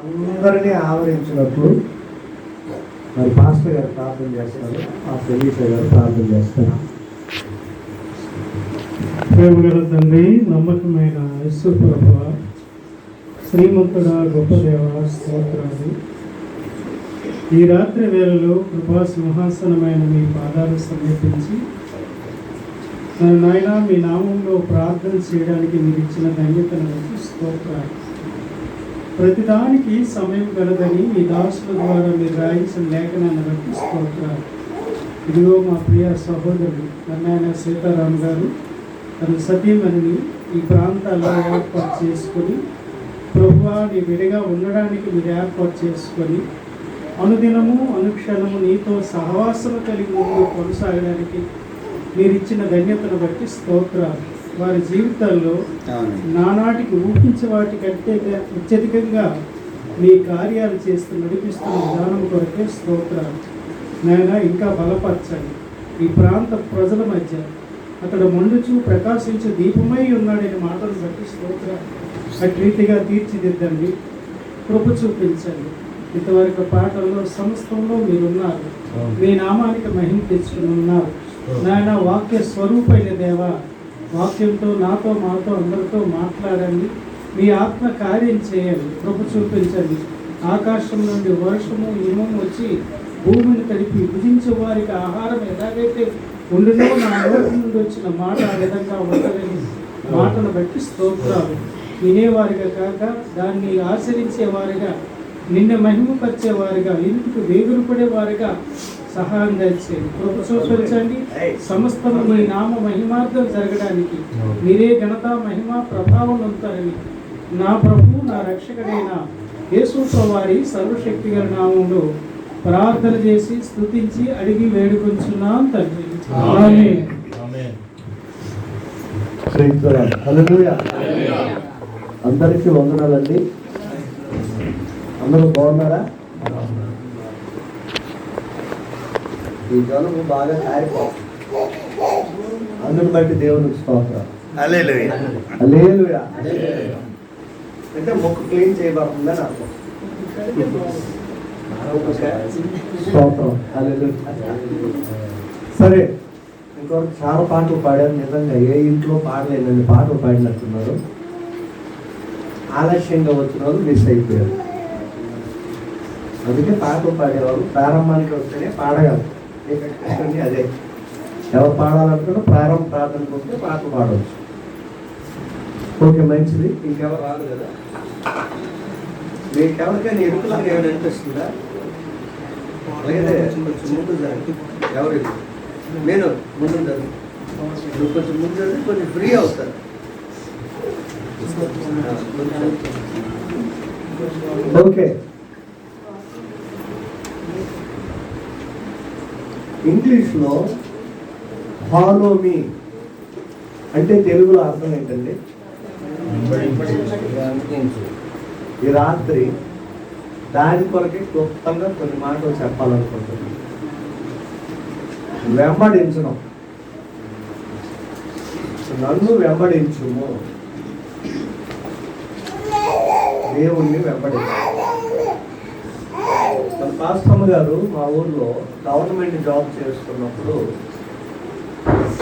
అందరినీ ఆవరించినప్పుడు మరి పాస్టర్ గారు ప్రార్థన చేస్తారు, పాస్టర్ ఎలీషా గారు ప్రార్థన చేస్తారు. ప్రేమగల తండ్రి, నమ్మకమైన యేసు ప్రభువా, శ్రీమంతుడా, గొప్ప దేవ, స్తోత్రాలు. ఈ రాత్రి వేళలో కృపా సింహాసనమైన మీ పాదాలు సమర్పించి నాయన మీ నామంలో ప్రార్థన చేయడానికి మీరు ఇచ్చిన ధన్యతను బట్టి స్తోత్రాలు. ప్రతిదానికి సమయం కలదని మీ దాసుల ద్వారా మీరు రాయించిన లేఖనాన్ని బట్టి స్తోత్రాలు. ఇదిగో మా ప్రియ సహోదరుడు నారాయణ సీతారాం గారు తన సతీమణిని ఈ ప్రాంతాల్లో ఏర్పాటు చేసుకొని ప్రభువా నీ విడిగా ఉండడానికి మీరు ఏర్పాటు చేసుకొని అనుదినము అనుక్షణము నీతో సహవాసము కలిగి ముందు కొనసాగడానికి మీరు ఇచ్చిన ధన్యతను బట్టి స్తోత్రాలు. వారి జీవితాల్లో నానాటికి ఊహించే వాటికంటే అత్యధికంగా మీ కార్యాలు చేస్తూ నడిపిస్తున్న విధానం కొరకే స్తోత్రాలు. నాయన ఇంకా బలపరచండి. ఈ ప్రాంత ప్రజల మధ్య అక్కడ మండుచు ప్రకాశించే దీపమై ఉన్నాడని మాటలు బట్టి స్తోత్రాలు. అటు రీతిగా తీర్చిదిద్దండి, కృప చూపించండి. ఇంతవరకు పాటల్లో సమస్తంలో మీరున్నారు, మీ నామానికి మహిమ తెచ్చుకుని ఉన్నారు. నాయన వాక్య స్వరూపైన దేవా, వాక్యంతో నాతో మాతో అందరితో మాట్లాడండి. మీ ఆత్మ కార్యం చేయండి, కృప చూపించండి. ఆకాశం నుండి వర్షము హిమం వచ్చి భూమిని తడిపి భుజించే వారికి ఆహారం ఎలాగైతే ఉండునో నా నోటి నుండి వచ్చిన మాట ఆ విధంగా ఉండలేని మాటను బట్టి స్తోత్రాలు. వినేవారిగా కాక దాన్ని ఆచరించేవారిగా, నిన్ను మహిమపరిచేవారిగా, ఇంటికి వేగురుపడేవారిగా సహాయం దయచేయండి, కృప చూపించండి. సమస్తము మీ నామ మహిమార్థం జరగడానికి మీరే ఘనత మహిమ ప్రభావం ఉంటారని నా ప్రభు నా రక్షకుడైన యేసు వారి సర్వశక్తి గల నామంలో ప్రార్థన చేసి స్తుతించి అడిగి వేడుకొంచున్నాం తండ్రి. ఆమేన్. హల్లెలూయా. అందరికీ వందనాలండి. అందరూ బాగున్నారా? ఈ జనము బాగా కారిపోతుంది, అందుని బట్టి దేవునికి స్తోత్రం. హల్లెలూయా. హల్లెలూయా అంటే ముక్కు క్లీన్ చేయబడుతుందని అర్థం. స్తోత్రం. హల్లెలూయా. సరే, ఇంకొకటి చాలా పాటలు పాడారు. నిజంగా ఏ ఇంట్లో పాడలేనన్ని పాటలు పాడినట్టున్నారు. ఆలస్యంగా వచ్చిన వాళ్ళు మిస్ అయిపోయారు. అందుకే పాటలు పాడేవాళ్ళు ప్రారంభానికి వస్తేనే పాడగలరు. అదే ఎవరు పాడాలనుకుంటే ప్రారంభ ప్రార్థనకు వస్తే పాటలు పాడవచ్చు. ఓకే, మంచిది. ఇంకెవరు రాదు కదా? మీకు ఎవరికైనా ఎరుకులాగా ఏమైనా అనిపిస్తుందా? అలాగే కొంచెం ముందు జరగదు. ఎవరు నేను ముందు జరుగు, నువ్వు కొంచెం ముందు జరిగి కొంచెం ఫ్రీ అవుతారు. ఓకే, ఇంగ్లీష్లో ఫాలో మీ అంటే తెలుగులో అర్థం ఏంటండి? ఈ రాత్రి దాని కొరకే క్లుప్తంగా కొన్ని మాటలు చెప్పాలనుకుంటున్నాను. వెంబడించడం, నన్ను వెంబడించుము, దేవుణ్ణి వెంబడించు. మన పాస్టమ్మ గారు మా ఊర్లో గవర్నమెంట్ జాబ్ చేస్తున్నప్పుడు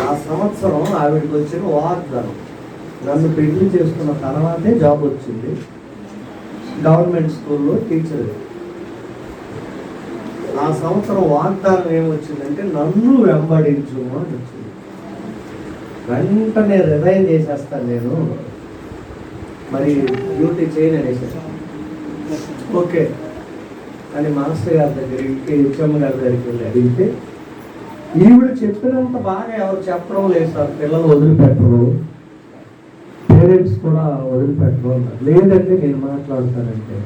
ఆ సంవత్సరం ఆవిడకి వచ్చిన వాగ్దానం, నన్ను పెళ్లి చేసుకున్న తర్వాతే జాబ్ వచ్చింది, గవర్నమెంట్ స్కూల్లో టీచర్. ఆ సంవత్సరం వాగ్దానం ఏమొచ్చిందంటే నన్ను వెంబడించు అని వచ్చింది. వెంటనే రిజైన్ చేసేస్తాను నేను, మరి డ్యూటీ చేయను అనేసి. ఓకే అని మాస్టర్ గారి దగ్గరికి, హెచ్ఎం గారి దగ్గరికి వెళ్ళి అడిగితే ఈవిడ చెప్పినంత బాగా ఎవరు చెప్పడం లేదు సార్, పిల్లలు వదిలిపెట్టరు, పేరెంట్స్ కూడా వదిలిపెట్టరు అన్నారు. లేదంటే నేను మాట్లాడతానంటే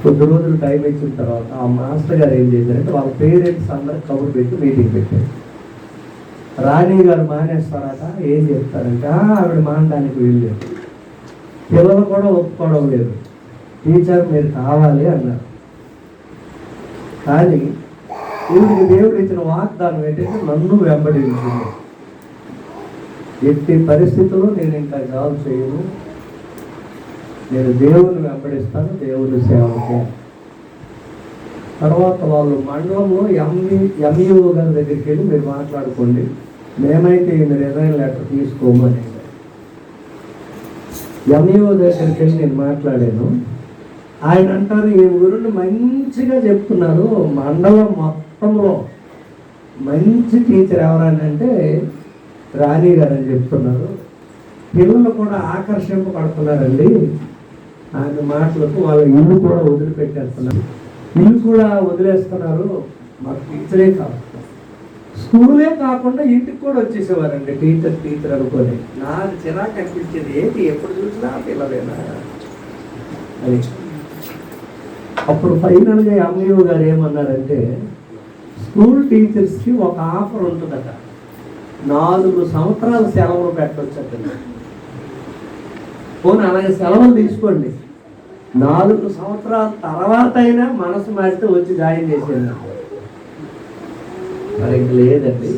కొద్ది రోజులు టైం ఇచ్చిన తర్వాత ఆ మాస్టర్ గారు ఏం చేశారంటే వాళ్ళ పేరెంట్స్ అందరికి కబురు పెట్టి మీటింగ్ పెట్టారు. రాణి గారు మానేస్తారట, ఏం చెప్తారంటే ఆవిడ మానడానికి వెళ్ళారు. పిల్లలు కూడా ఒప్పుకోవడం లేదు, టీచర్ మీరు కావాలి అన్నారు. కానీ ఈవిడికి దేవుడు ఇచ్చిన వాగ్దానం ఏంటంటే నన్ను వెంబడించింది. ఎట్టి పరిస్థితుల్లో నేను ఇంకా జాబ్ చేయను, నేను దేవుని వెంబడిస్తాను, దేవుని సేవకే. తర్వాత వాళ్ళు మండలంలో ఎంఈఓ గారి దగ్గరికి వెళ్ళి మీరు మాట్లాడుకోండి, మేమైతే ఈయన రిజైన్ లెటర్ తీసుకోమని. ఎంఈఓ దగ్గరికి వెళ్ళి నేను మాట్లాడాను. ఆయన అంటారు, ఈ ఊరిని మంచిగా చెప్తున్నారు, మండలం మొత్తంలో మంచి టీచర్ ఎవరని అంటే రాణి గారు అని చెప్తున్నారు. పిల్లలు కూడా ఆకర్షింపబడుతున్నారండి ఆయన మాటలకు. వాళ్ళ ఇల్లు కూడా వదిలిపెట్టేస్తున్నారు, ఇల్లు కూడా వదిలేస్తున్నారు. మాకు టీచరే కాదు, స్కూలే కాకుండా ఇంటికి కూడా వచ్చేసేవారండి టీచర్ అనుకొని. నాకు చిరాకు అనిపించేది, ఏంటి ఎప్పుడు చూసినా పిల్లలేనా అది. అప్పుడు ఫైనల్గా ఎంఈఓ గారు ఏమన్నారంటే, స్కూల్ టీచర్స్కి ఒక ఆఫర్ ఉంటుందట, 4 సంవత్సరాల సెలవులు పెట్టవచ్చట. పోనీ అలాగే సెలవులు తీసుకోండి, 4 సంవత్సరాల తర్వాత అయినా మనసు మారితే వచ్చి జాయిన్ చేసేది. మరి ఇంక లేదండి,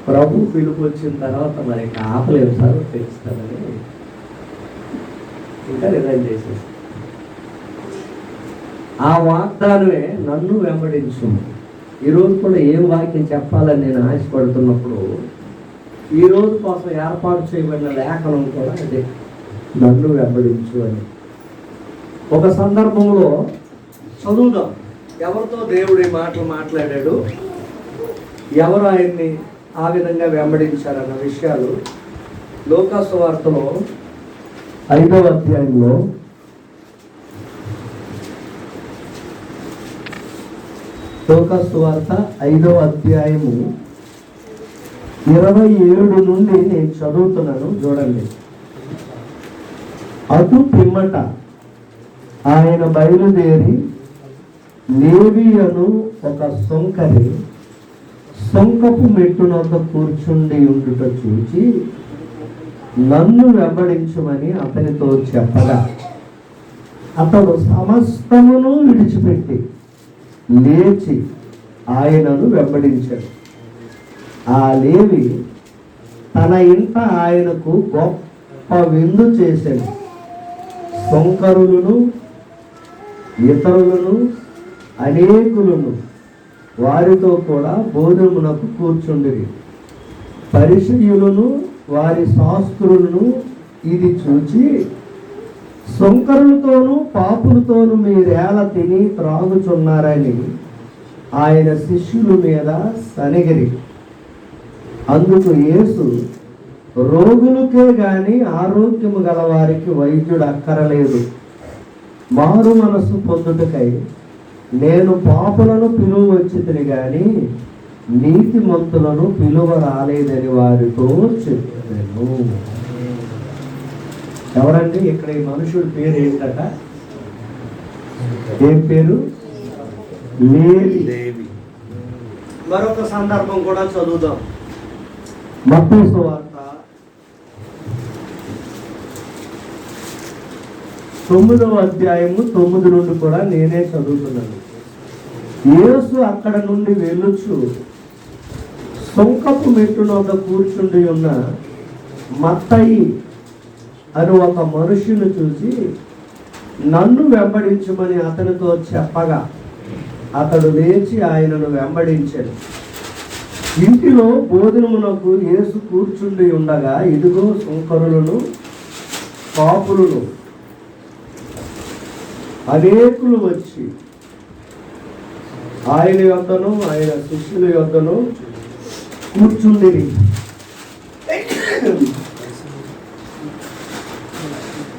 ప్రభు పిలుపు వచ్చిన తర్వాత మరి ఇంకా ఆపలేము సార్, తెలుస్తానని ఇంకా రిజైన్ చేసేసి. ఆ వాగ్దానమే నన్ను వెంబడించు. ఈరోజు కూడా ఏం వాక్యం చెప్పాలని నేను ఆశపడుతున్నప్పుడు ఈ రోజు కోసం ఏర్పాటు చేయబడిన లేఖనం కూడా అదే, నన్ను వెంబడించు అని. ఒక సందర్భంలో చదువుదాం, ఎవరితో దేవుడు ఈ మాటలు మాట్లాడాడు, ఎవరు ఆయన్ని ఆ విధంగా వెంబడించారన్న విషయాలు లూకా సువార్తలో 5వ అధ్యాయంలో లూకా సువార్త 5వ అధ్యాయము 27 నుండి నేను చదువుతున్నాను, చూడండి. అటు పిమ్మట ఆయన బయలుదేరి లేవి అను ఒక సొంకరి సొంకపు మెట్టునొద్ద కూర్చుండి ఉండుట చూచి నన్ను వెంబడించమని అతనితో చెప్పగా అతడు సమస్తమును విడిచిపెట్టి లేచి ఆయనను వెంబడించాడు. ఆ లేవి తన ఇంట ఆయనకు గొప్ప విందు చేశాడు. సొంకరులను ఇతరులను అనేకులను వారితో కూడా భోజనమునకు కూర్చుండిరి. పరిసయ్యులను వారి శాస్త్రులను ఇది చూచి, సొంకరులతోనూ పాపులతోనూ మీరేళ తిని త్రాగుచున్నారని ఆయన శిష్యుల మీద సనిగిరి. అందుకు యేసు, రోగులకే గాని ఆరోగ్యము గల వారికి వైద్యుడు అక్కరలేదు, మారు మనసు పొందుటకై నేను పాపులను పిలువ వచ్చితిని గాని నీతిమంతులను పిలువ రాలేదని వారితో చెప్పాను. ఎవరండి ఇక్కడ ఈ మనుషుడి పేరు ఏంటట? ఏం పేరు? లేవి. మరొక సందర్భం కూడా చదువుదాం. మత్తయి సువార్త 9వ అధ్యాయము 9 నుండి కూడా నేనే చదువుతున్నాను. యేసు అక్కడ నుండి వెళ్ళుచు సొంకపు మెట్టునొద్ద కూర్చుండి ఉన్న మత్తయి అని ఒక మనుషుని చూసి నన్ను వెంబడించమని అతనితో చెప్పగా అతడు లేచి ఆయనను వెంబడించాడు. ఇంటిలో భోజనమునకు యేసు కూర్చుండి ఉండగా ఇదిగో సొంకరులను పాపులను అనేకులు వచ్చి ఆయన యొద్దను ఆయన శిష్యుల యొద్దను కూర్చుండిరి.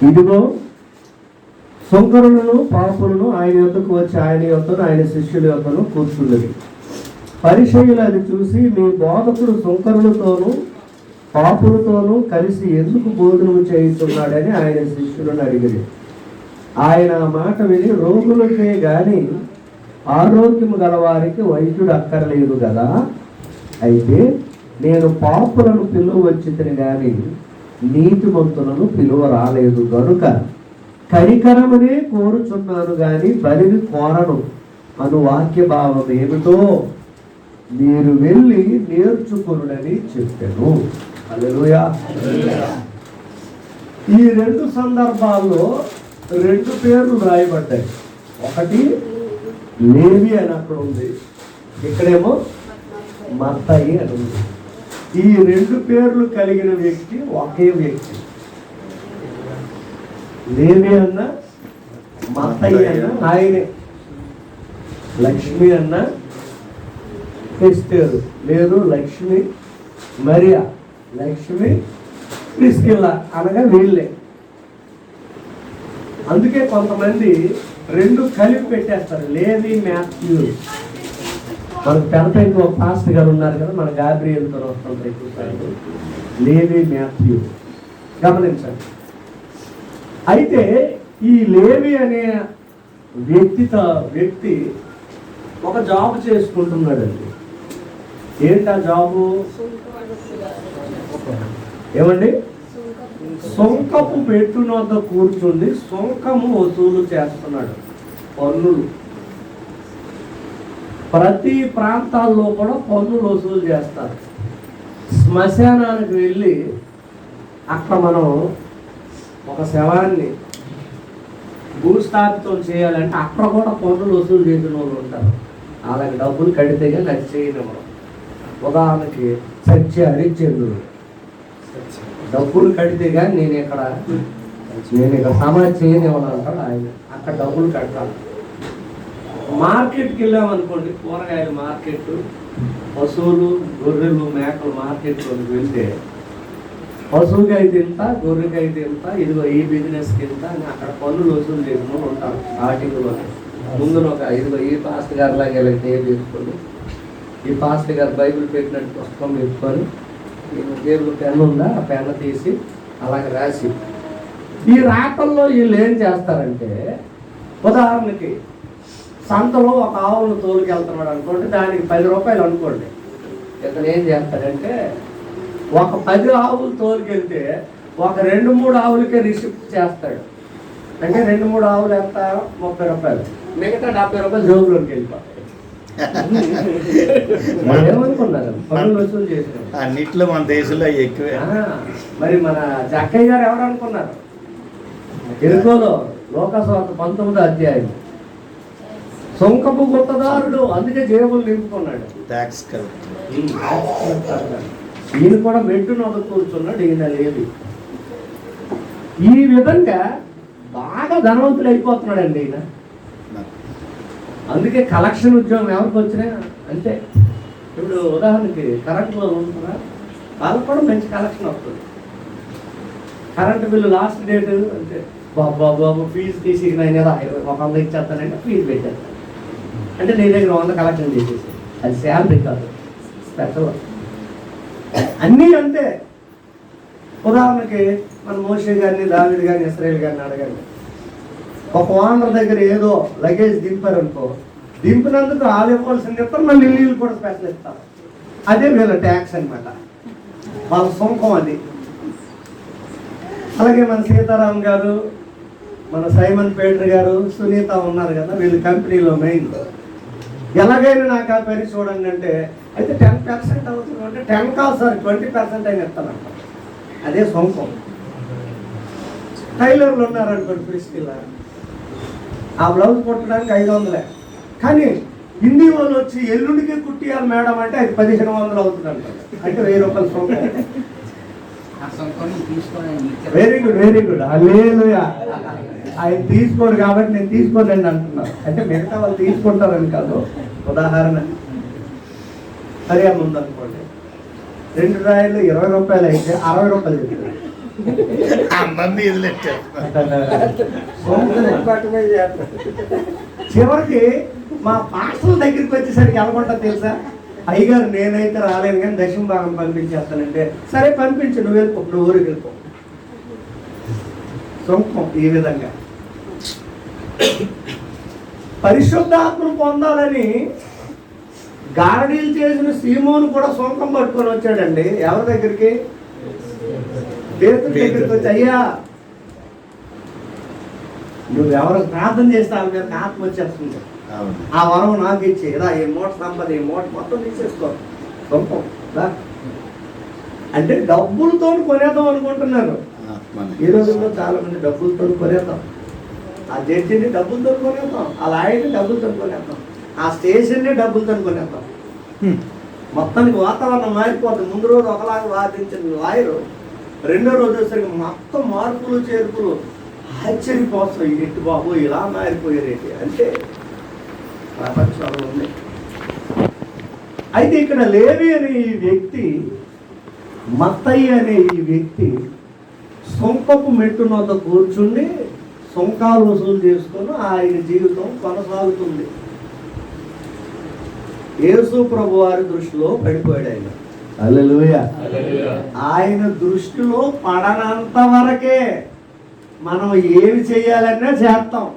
ఇదిగో సొంకరులను పాపులను ఆయన యొద్దకు వచ్చి ఆయన యొద్దను ఆయన శిష్యుల యొద్దను కూర్చుండిరి. పరిసయ్యులు అది చూసి, మీ బోధకుడు సొంకరులతోనూ పాపులతోనూ కలిసి ఎందుకు భోజనం చేయుచున్నాడని ఆయన శిష్యులను అడిగిరి. ఆయన ఆ మాట విని, రోగులకే గాని ఆరోగ్యము గలవారికి వైద్యుడు అక్కర్లేదు కదా, అయితే నేను పాపులను పిలువ వచ్చితిని గాని నీతిమంతులను పిలువ రాలేదు గనుక కనికరమునే కోరుచున్నాను గాని బలిని కోరను అను వాక్య భావం ఏమిటో మీరు వెళ్ళి నేర్చుకునుడని చెప్పాను. హల్లెలూయా. ఈ రెండు సందర్భాల్లో రెండు పేర్లు రాయబడ్డాయి. ఒకటి లేవి అని అక్కడ ఉంది, ఇక్కడేమో మత్తయి అని ఉంది. ఈ రెండు పేర్లు కలిగిన వ్యక్తి ఒకే వ్యక్తి. లేవి అన్న మత్తయి అన్న ఆయనే. లక్ష్మి అన్న ఎస్తేరు లేదు, లక్ష్మి మరియా, లక్ష్మి ప్రిస్కిల్లా అనగా వీళ్ళే. అందుకే కొంతమంది రెండు కలిపి పెట్టేస్తారు, లేవి మాథ్యూ. మనకు పెద్ద ఇంకో పాస్టర్ గారు ఉన్నారు కదా, మన గాబ్రియల్తో వస్తుంటారు ఎక్కువ, లేవి మాథ్యూ. గమనించండి. అయితే ఈ లేవి అనే వ్యక్తి ఒక జాబ్ చేసుకుంటున్నాడండి. ఏంటి ఆ జాబు? ఏమండి? సొంకపు పెట్టున వద్ద కూర్చుండి సొంకము వసూలు చేస్తున్నాడు, పన్నులు. ప్రతి ప్రాంతాల్లో కూడా పన్నులు వసూలు చేస్తారు. శ్మశానానికి వెళ్ళి అక్కడ మనం ఒక శవాన్ని భూస్థాపితం చేయాలంటే అక్కడ కూడా పన్నులు వసూలు చేసిన వాళ్ళు ఉంటారు. వాళ్ళకి డబ్బులు కడితే కానీ అది చేయనివ్వరు. ఉదాహరణకి సత్య హరిశ్చంద్రుడు డబ్బులు కడితే కానీ నేను ఇక్కడ సమాజ్ చేయనివ్వను అంటాడు ఆయన. అక్కడ డబ్బులు కట్టాలి. మార్కెట్కి వెళ్ళామనుకోండి, కూరగాయల మార్కెట్, పశువులు గొర్రెలు మేకలు మార్కెట్లోకి వెళ్తే పశువుకి అయితే ఇంత, గొర్రెకి అయితే ఇంత, ఇదిగో ఈ బిజినెస్కి ఇంత అని అక్కడ పన్నులు వసూలు చేసిన ఉంటారు. స్టార్టింగ్లో ముందున ఒక ఇదిగో ఈ పాస్టర్ గారి లాగా ఇలా టేబుల్ వేసుకొని, ఈ పాస్టర్ గారు బైబిల్ పెట్టినట్టు పుస్తకం పెట్టుకొని, టేబుల్ పెన్ను ఉందా ఆ పెన్ను తీసి అలాగే రాసి, ఈ రాకల్లో వీళ్ళు ఏం చేస్తారంటే, ఉదాహరణకి సంతలో ఒక ఆవును తోలుకెళ్తున్నాడు అనుకోండి, దానికి 10 రూపాయలు అనుకోండి. ఇతను ఏం చేస్తాడంటే ఒక 10 ఆవులు తోలుకెళ్తే ఒక 2-3 ఆవులకే రిసిప్ట్ చేస్తాడు. అంటే 2-3 ఆవులు ఎంత? 30 రూపాయలు. మిగతా 70 రూపాయలు జోబులోకి వెళ్ళిపోతాయి. ఏమనుకున్నారు? పన్నులు వసూలు చేసినారు. అన్నిట్లో మన దేశంలో ఎక్కువే. మరి మన జక్కయ్య గారు ఎవరు అనుకున్నారు? ఎరుకోలో లోకస్వార్త 19వ అధ్యాయం సొంకపు గుత్తదారుడు, అందుకే జేబులు నింపుకున్నాడు. Tax collector. ఈయన కూడా మెట్టును ఒక కూర్చున్నాడు, ఈయన లేదు. ఈ విధంగా బాగా ధనవంతుడు అయిపోతున్నాడండి ఈయన. అందుకే కలెక్షన్ ఉద్యోగం ఎవరికి వచ్చినా అంతే. ఇప్పుడు ఉదాహరణకి కరెంట్లో ఉంటున్నా, వాళ్ళకి కూడా మంచి కలెక్షన్ వస్తుంది. కరెంటు బిల్లు లాస్ట్ డేట్ అంటే బాబు ఫీజు తీసి నేను 100 ఇచ్చేస్తానంటే ఫీజు పెట్టేస్తాను అంటే నీ దగ్గర 100 కలెక్షన్ చేసేసి, అది శాలరీ కాదు, స్పెషల్. అన్నీ అంతే. ఉదాహరణకి మన మోషే గారిని, దావీదు గారిని, ఇశ్రాయేల్ గారిని అడగండి. ఒక ఓనర్ దగ్గర ఏదో లగేజ్ దింపారనుకో, దింపినందుకు వాళ్ళు ఇవ్వాల్సింది ఇస్తారు, మళ్ళీ ఇల్లు కూడా స్పెషల్ ఇస్తారు. అదే వీళ్ళ ట్యాక్స్ అనమాట, వాళ్ళ సొంతం అది. అలాగే మన సీతారాం గారు, మన సైమన్ పీటర్ గారు, సునీత ఉన్నారు కదా, వీళ్ళు కంపెనీలో మెయిన్. ఎలాగైనా నాకు ఆ పని చూడండి అంటే, అయితే 10% అవుతుంది అంటే 10 కాదు సార్ 20% అయినా ఇస్తానంట. అదే సొంతం. టైలర్లు ఉన్నారనుకోండి, ప్రిస్కిల్లా, ఆ బ్లౌజ్ కుట్టడానికి 500. కానీ హిందీ వాళ్ళు వచ్చి ఎల్లుండికే కుట్టియాలి మేడం అంటే అది 1500 అవుతుంది అంటారు. అంటే 1000 రూపాయలు సొంతం. Very good, very good. Hallelujah. ఆయన తీసుకోడు కాబట్టి నేను తీసుకోలేండి అంటున్నాను. అంటే మిగతా వాళ్ళు తీసుకుంటారని కాదు. ఉదాహరణ సరే ముందు అనుకోండి, 2 రాయలు 20 రూపాయలు అయితే 60 రూపాయలు చెప్తారు. చివరికి మా పాస్టర్ల దగ్గరికి వచ్చేసరికి అనుకుంటా తెలుసా, అయ్యగారు నేనైతే రాలేను కానీ దశమ భాగం పంపించేస్తానంటే, సరే పంపించు, నువ్వు వెళ్ళిపో, నువ్వు ఊరికి వెళ్ళిపో. సొంతం. ఈ విధంగా పరిశుద్ధాత్మను పొందాలని గారడీలు చేసిన సీమోను కూడా సొంతం పట్టుకొని వచ్చాడండి. ఎవరి దగ్గరికి? పేతురు దగ్గరికి వచ్చి, అయ్యా నువ్వు ఎవరు ప్రార్థన చేస్తే వాళ్ళ మీద ఆత్మ వచ్చేస్తుంది, ఆ వరం నాకు ఇచ్చి ఇలా ఈ మూట సంపద, ఈ మూట మొత్తం తీసేసుకో సొంతం. అంటే డబ్బులతో కొనేద్దాం అనుకుంటున్నారు. ఆత్మనే. ఈ రోజుల్లో చాలా మంది డబ్బులతో కొనేద్దాం, ఆ జడ్జిని డబ్బులతో కొనేద్దాం, ఆ లాయర్ని డబ్బులతో కొనేద్దాం, ఆ స్టేషన్ని డబ్బులతో కొనేద్దాం. మొత్తానికి వాతావరణం మారిపోతుంది. ముందు రోజు ఒకలాగా వాదించిన లాయరు రెండో రోజు వచ్చేసరికి మొత్తం మార్పులు చేర్పులు ఆశ్చర్యపోతాం. ఎట్టి బాబు ఇలా మారిపోయారేంటి అంటే ప్రపంచంలో ఉంది. అయితే ఇక్కడ లేవి అనే ఈ వ్యక్తి, మత్తయి అనే ఈ వ్యక్తి సొంకపు మెట్టు వద్ద కూర్చుండి సొంకాలు వసూలు చేసుకొని ఆయన జీవితం కొనసాగుతుంది. యేసు ప్రభు వారి దృష్టిలో పడిపోయాడు ఆయన. హల్లెలూయా. ఆయన దృష్టిలో పడనంత వరకే మనం ఏమి చేయాలన్నా చేస్తాం.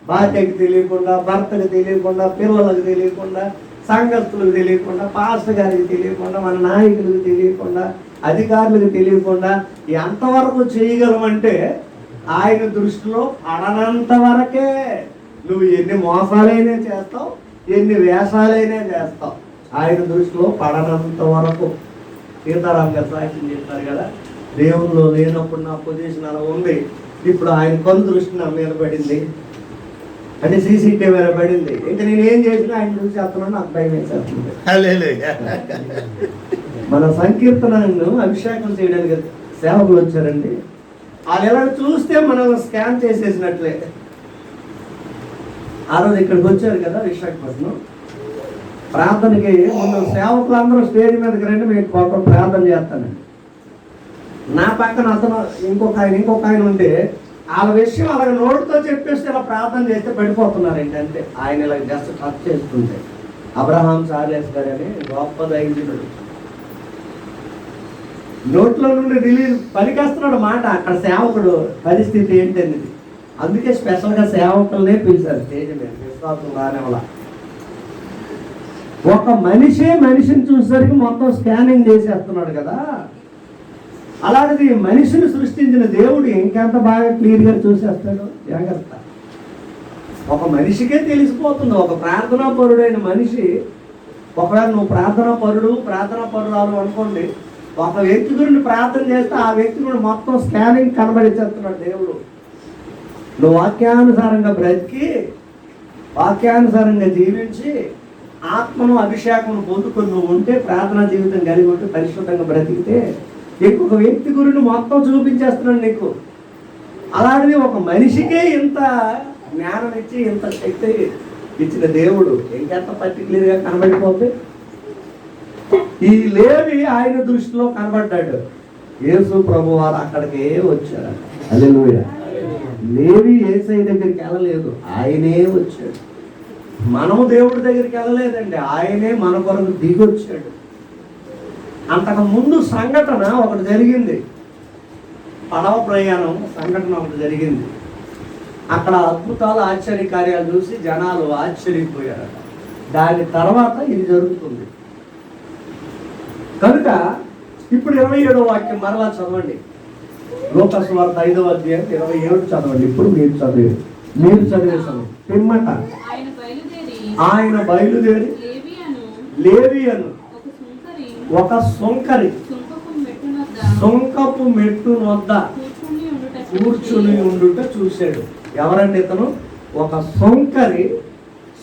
భార్యకి తెలియకుండా, భర్తకు తెలియకుండా, పిల్లలకు తెలియకుండా, సంఘస్థులకు తెలియకుండా, పాస్టర్ గారికి తెలియకుండా, మన నాయకులకు తెలియకుండా, అధికారులకు తెలియకుండా ఎంతవరకు చేయగలమంటే ఆయన దృష్టిలో పడనంత వరకే. నువ్వు ఎన్ని మోసాలైనా చేస్తావు, ఎన్ని వేషాలైనా చేస్తావు, ఆయన దృష్టిలో పడనంత వరకు. సీతారాం గారు సాక్ష్యం చెప్తారు కదా, దేవుల్లో లేనప్పుడు నా పొజిషన్ అలా ఉంది, ఇప్పుడు ఆయన కన్ను దృష్టి నా మీద పడింది అంటే సీసీ కెమెరా పడింది, ఇంకా నేను ఏం చేసినా ఆయన చూసి చేస్తున్నాను, నాకు భయం వేసేస్తుంది. హల్లెలూయా. మన సంకీర్తనను అభిషేకం చేయడానికి సేవకులు వచ్చారండి. వాళ్ళు ఎలా చూస్తే మనం స్కాన్ చేసేసినట్లే. ఆ రోజు ఇక్కడికి వచ్చారు కదా విశాఖపట్నం ప్రార్థనకి. ముందు సేవకులు అందరూ స్టేజ్ మీదకి రండి, మీకు పాపం ప్రార్థన చేస్తానండి. నా పక్కన అతను ఇంకొక ఆయన ఉంటే వాళ్ళ విషయం అలాగే నోటితో చెప్పేస్తే ఇలా ప్రార్థన చేస్తే పడిపోతున్నారండి అంతే. ఆయన ఇలా జస్ట్ టచ్ చేస్తుంటే. అబ్రహాం చార్లెస్ గారు అని గొప్ప దైవజనుడు నోట్లో నుండి రిలీజ్ పలికేస్తున్నాడు మాట. అక్కడ సేవకుడు పరిస్థితి ఏంటనేది. అందుకే స్పెషల్గా సేవకులనే పిలిచారు స్టేజ్ మీద, విశ్వాసం రానివల్ల. ఒక మనిషిని చూసేసరికి మొత్తం స్కానింగ్ చేసేస్తున్నాడు కదా. అలాంటిది మనిషిని సృష్టించిన దేవుడు ఇంకెంత బాగా క్లియర్గా చూసేస్తాడు. జాగ్రత్త. ఒక మనిషికే తెలిసిపోతుంది. ఒక ప్రార్థనా పరుడైన మనిషి, ఒకవేళ నువ్వు ప్రార్థనా పరురాలు అనుకోండి, ఒక వ్యక్తి గురించి ప్రార్థన చేస్తే ఆ వ్యక్తి గురించి మొత్తం స్కానింగ్ కనబడిచేస్తున్నాడు దేవుడు. నువ్వు వాక్యానుసారంగా బ్రతికి, వాక్యానుసారంగా జీవించి, ఆత్మను అభిషేకం పొందుకొని నువ్వు ఉంటే, ప్రార్థనా జీవితం కలిగి ఉంటే, పరిశుద్ధంగా బ్రతికితే ఇంకొక వ్యక్తి గురించి మొత్తం చూపించేస్తున్నాడు నీకు. అలాంటిది ఒక మనిషికే ఇంత జ్ఞానం ఇచ్చి, ఇంత శక్తి ఇచ్చిన దేవుడు ఇంకెంత పర్టికులర్గా కనబడిపోతే. ఈ లేవి ఆయన దృష్టిలో కనబడ్డాడు. యేసు ప్రభు వారు అక్కడికే వచ్చారు. హల్లెలూయా. లేవి యేసయ్య దగ్గరికి వెళ్ళలేదు, ఆయనే వచ్చాడు. మనం దేవుడి దగ్గరికి వెళ్ళలేదండి, ఆయనే మన కొరకు దిగొచ్చాడు. అంతకు ముందు సంఘటన ఒకటి జరిగింది, పడవ ప్రయాణం సంఘటన ఒకటి జరిగింది. అక్కడ అద్భుతాలు, ఆశ్చర్యకార్యాలు చూసి జనాలు ఆశ్చర్యపోయారు. దాని తర్వాత ఇది జరుగుతుంది. కనుక ఇప్పుడు 27వ వాక్యం మరలా చదవండి. లూకా సువార్త 5వ అధ్యాయం 27 చదవండి. ఇప్పుడు మీరు చదివే సమయం పిమ్మట ఆయన బయలుదేరి లేవియను ఒక సొంకరి సొంకపు మెట్టు వద్ద కూర్చుని ఉండుట చూశాడు. ఎవరండి ఇతను? ఒక సొంకరి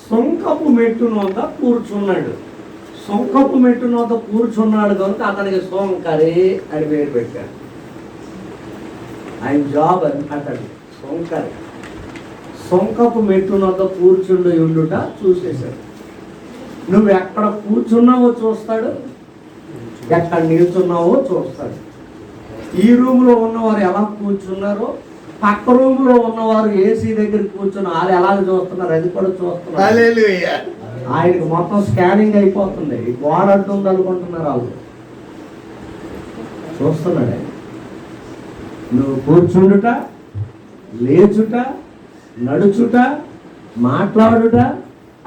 సొంకపు మెట్టు వద్ద కూర్చున్నాడు. సొంకపు మెట్టు వద్ద కూర్చున్నాడు కనుక అతనికి సొంకరి అని పేరు పెట్టాడు. ఆయన జాబ్ అని అతడు సొంకరి. సొంకపు మెట్టు వద్ద కూర్చుండి ఉండుట చూసేశాడు. నువ్వు ఎక్కడ కూర్చున్నావో చూస్తాడు, ఎక్కడ నిల్చున్నావో చూస్తాడు. ఈ రూమ్లో ఉన్నవారు ఎలా కూర్చున్నారో, పక్క రూమ్లో ఉన్నవారు ఏసీ దగ్గర కూర్చుని వాళ్ళు ఎలా చూస్తున్నారు అది కూడా చూస్తున్నారు. హల్లెలూయా. ఆయనకు మొత్తం స్కానింగ్ అయిపోతుంది. గోడ అంటుంది అనుకుంటున్నారు వాళ్ళు, చూస్తున్నాడు ఆయన. నువ్వు కూర్చుండుట, లేచుట, నడుచుట, మాట్లాడుట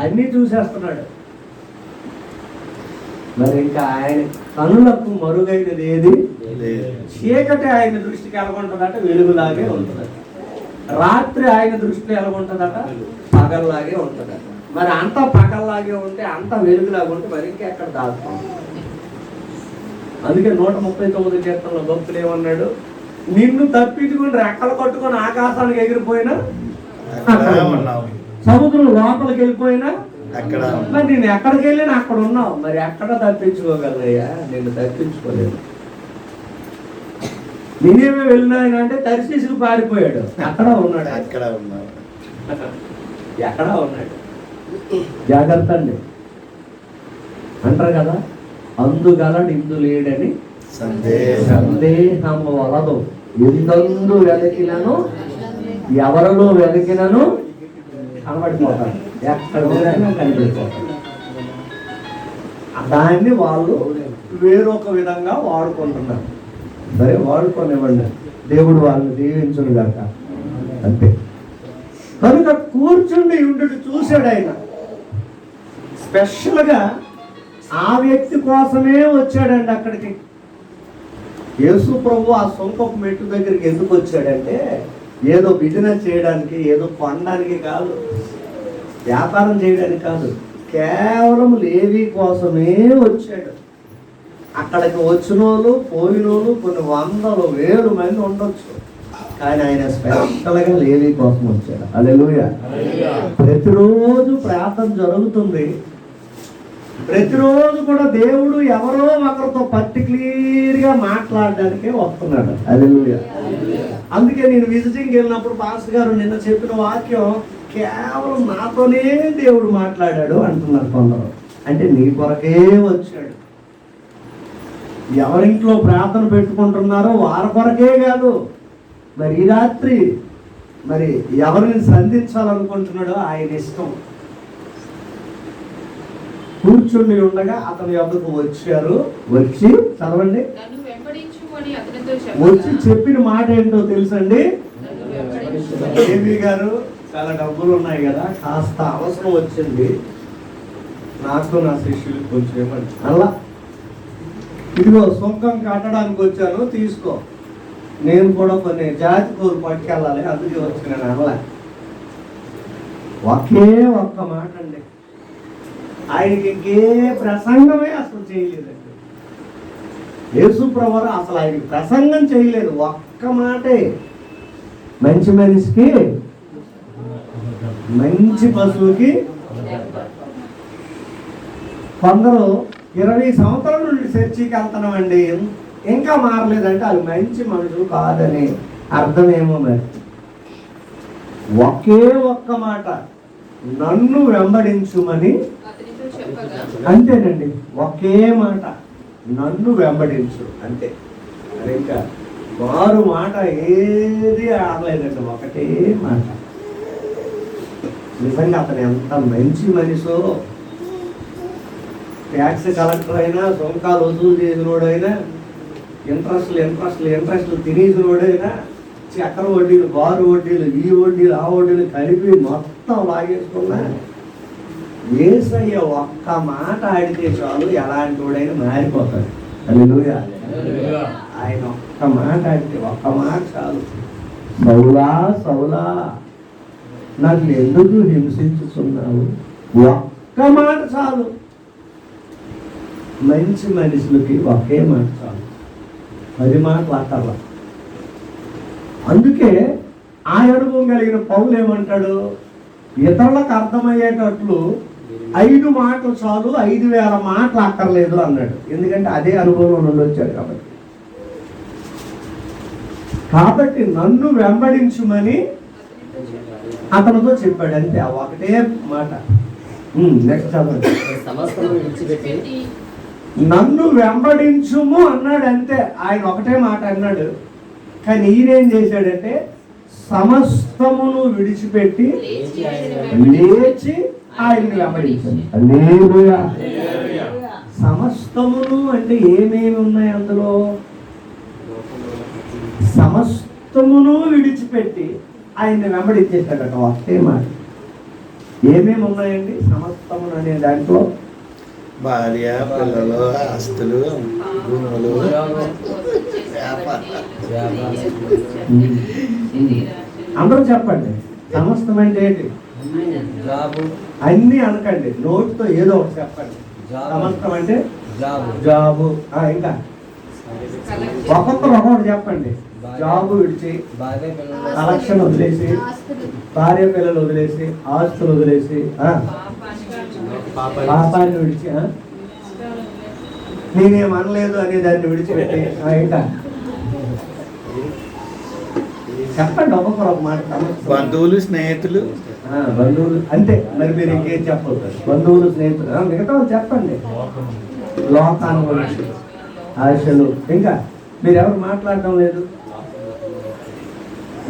అన్నీ చూసేస్తున్నాడు. మరి ఇంకా ఆయన కనులకు మరుగైనది ఏది లేదు. చీకటి ఆయన దృష్టికి ఎలాగుంటుందట? వెలుగులాగే ఉంటుందట. రాత్రి ఆయన దృష్టిలో ఎలాగుంటుందట? పగల్లాగే ఉంటుందట. మరి అంత పగల్లాగే ఉంటే, అంత వెలుగులాగా ఉంటే మరి ఇంకెక్కడ దాస్తాం? అందుకే 139 కీర్తనలో భక్తులు ఏమన్నాడు? నిన్ను తప్పించుకుని రెక్కలు కట్టుకొని ఆకాశానికి ఎగిరిపోయినా అక్కడ ఉన్నావు. సముద్రం లోపలికి వెళ్ళిపోయినా అక్కడ మరి నేను ఎక్కడికి వెళ్ళినా అక్కడ ఉన్నావు. మరి ఎక్కడ తప్పించుకోగలయ్యా? నేను తప్పించుకోలేదు. నేనేమే వెళ్ళినా అంటే తరిశీసుకు పారిపోయాడు. అక్కడ ఉన్నాడు. అక్కడ ఉన్నావు. ఎక్కడ ఉన్నాడు. జాగ్రత్త అండి. అంటారు కదా, అందుగలడు ఇందు లేడని సందేహము వలదు. ఎందు వెతికినను ఎవరిలో వెతికినను కనబడిపోతాడు. ఎక్కడ లేదైనా కనిపిపోతాడు. దాన్ని వాళ్ళు వేరొక విధంగా వాడుకుంటున్నారు. సరే, వాడుకోనివ్వండి. దేవుడు వాళ్ళని దీవించును గాక. అంతే. కనుక కూర్చుండి ఉండి చూశాడు ఆయన. స్పెషల్గా ఆ వ్యక్తి కోసమే వచ్చాడండి అక్కడికి. యేసు ప్రభు ఆ సుంకపు మెట్టు దగ్గరికి ఎందుకు వచ్చాడంటే, ఏదో బిజినెస్ చేయడానికి, ఏదో కొనడానికి కాదు, వ్యాపారం చేయడానికి కాదు, కేవలం లేవి కోసమే వచ్చాడు. అక్కడికి వచ్చిన వాళ్ళు పోయిన వాళ్ళు కొన్ని వందలు వేలు మంది ఉండొచ్చు, కానీ ఆయన స్పెషల్గా లేవి కోసం వచ్చాడు. హల్లెలూయా. ప్రతిరోజు ప్రార్థన జరుగుతుంది. ప్రతిరోజు కూడా దేవుడు ఎవరో ఒకరితో పర్టిక్యులర్గా మాట్లాడడానికే వస్తున్నాడు. హల్లెలూయా. అందుకే నేను విజిటింగ్కి వెళ్ళినప్పుడు పాస్టర్ గారు నిన్న చెప్పిన వాక్యం కేవలం నాతోనే దేవుడు మాట్లాడాడు అంటున్నారు కొందరు. అంటే నీ కొరకే వచ్చాడు. ఎవరింట్లో ప్రార్థన పెట్టుకుంటున్నారో వారి కొరకే కాదు, మరి ఈ రాత్రి మరి ఎవరిని సంధించాలనుకుంటున్నాడో ఆయన ఇష్టం. కూర్చుని ఉండగా అతని యొద్దకు వచ్చారు. వచ్చి చదవండి. వచ్చి చెప్పిన మాట ఏంటో తెలుసండి. దేవి గారు, చాలా డబ్బులు ఉన్నాయి కదా, కాస్త అవసరం వచ్చింది, నాకు నా శిష్యులకు కొంచెం ఇవ్వండి. అలా ఇదిగో సుంకం కట్టడానికి వచ్చాను, తీసుకో. నేను కూడా కొన్ని జాతి కూరలు పట్టుకెళ్ళాలి, అందుకే వచ్చినాను. అలా ఒకే ఒక్క మాట అండి. ఆయనకి ఇంకే ప్రసంగమే అసలు చేయలేదండి. యేసు ప్రభువు అసలు ఆయనకి ప్రసంగం చేయలేదు. ఒక్క మాటే. మంచి మనిషికి మంచి పశువుకి. కొందరు 20 సంవత్సరాల నుండి చర్చికి వెళ్తున్నామండి, ఇంకా మారలేదంటే అది మంచి మనుషులు కాదని అర్థమేమో. మరి ఒకే ఒక్క మాట, నన్ను వెంబడించుమని. అంతేనండి, ఒకే మాట, నన్ను వెంబడించు, అంతే. మరి ఇంకా మారు మాట ఏది ఆడలేదండి, ఒకటే మాట. నిజంగా అతను ఎంత మంచి మనిషో. ట్యాక్స్ కలెక్టర్ అయినా, సుంకాలు వసూలు చేసినోడైనా, ఇంట్రెస్ట్లు తినేసినోడైనా, చక్కెర వడ్డీలు, బారు వడ్డీలు, ఈ వడ్డీలు ఆ వడ్డీలు కలిపి మొత్తం లాగేసుకున్నా, యేసయ్య ఒక్క మాట ఆడితే చాలు ఎలాంటి వాడైనా మారిపోతాడు. హల్లెలూయా. ఆయన ఒక్క మాట ఆడితే, ఒక్క మాట చాలు. సౌలా సౌలా నాకు ఎందుకు హింసించుతున్నావు? ఒక్క మాట చాలు. మంచి మనుషులకి ఒకే మాట చాలు, 10 మాటలు అక్కర్లా. అందుకే ఆ అనుభవం కలిగిన పౌలు ఏమంటాడు, ఇతరులకు అర్థమయ్యేటట్లు 5 మాటలు చాలు, 5,000 మాటలు అక్కర్లేదు అన్నాడు. ఎందుకంటే అదే అనుభవం నుండి వచ్చాడు కాబట్టి నన్ను వెంబడించుమని అతనితో చెప్పాడు. అంతే, ఆ ఒకటే మాట. నెక్స్ట్ చదవండి. నన్ను వెంబడించుము అన్నాడు, అంతే. ఆయన ఒకటే మాట అన్నాడు. కానీ ఈయనేం చేశాడంటే, సమస్తమును విడిచిపెట్టి లేచి ఆయన్ని వెంబడించాడు. హల్లెలూయా. సమస్తమును అంటే ఏమేమి ఉన్నాయి అందులో? సమస్తమును విడిచిపెట్టి ఆయన్ని వెంబడించేశాడట. ఒకటే మాట. ఏమేమి ఉన్నాయండి సమస్తమును అనే దాంట్లో? భార్య, పిల్లలు, ఆస్తులు, భూములు, అందరూ చెప్పండి. సమస్తం అంటే ఏంటి? అన్ని అనకండి, నోటితో ఏదో ఒకటి చెప్పండి. సమస్తం అంటే జాబు. ఇంకా ఒక్కొక్కరు ఒక్కొక్కటి చెప్పండి. జాబ్ విడిచి, కలెక్షన్ వదిలేసి, భార్య పిల్లలు వదిలేసి, ఆస్తులు వదిలేసి, పాపాన్ని విడిచి, నేనేం అనలేదు అనే దాన్ని విడిచిపెట్టి, ఇంకా చెప్పండి ఒక్కొక్కరు ఒక మాట. బంధువులు, స్నేహితులు, బంధువులు అంతే. మరి మీరు ఇంకేం చెప్పదు, బంధువులు, స్నేహితులు, మిగతా వాళ్ళు చెప్పండి. లోకాన్ని గురించి, ఆశలు, ఇంకా మీరు ఎవరు మాట్లాడడం లేదు.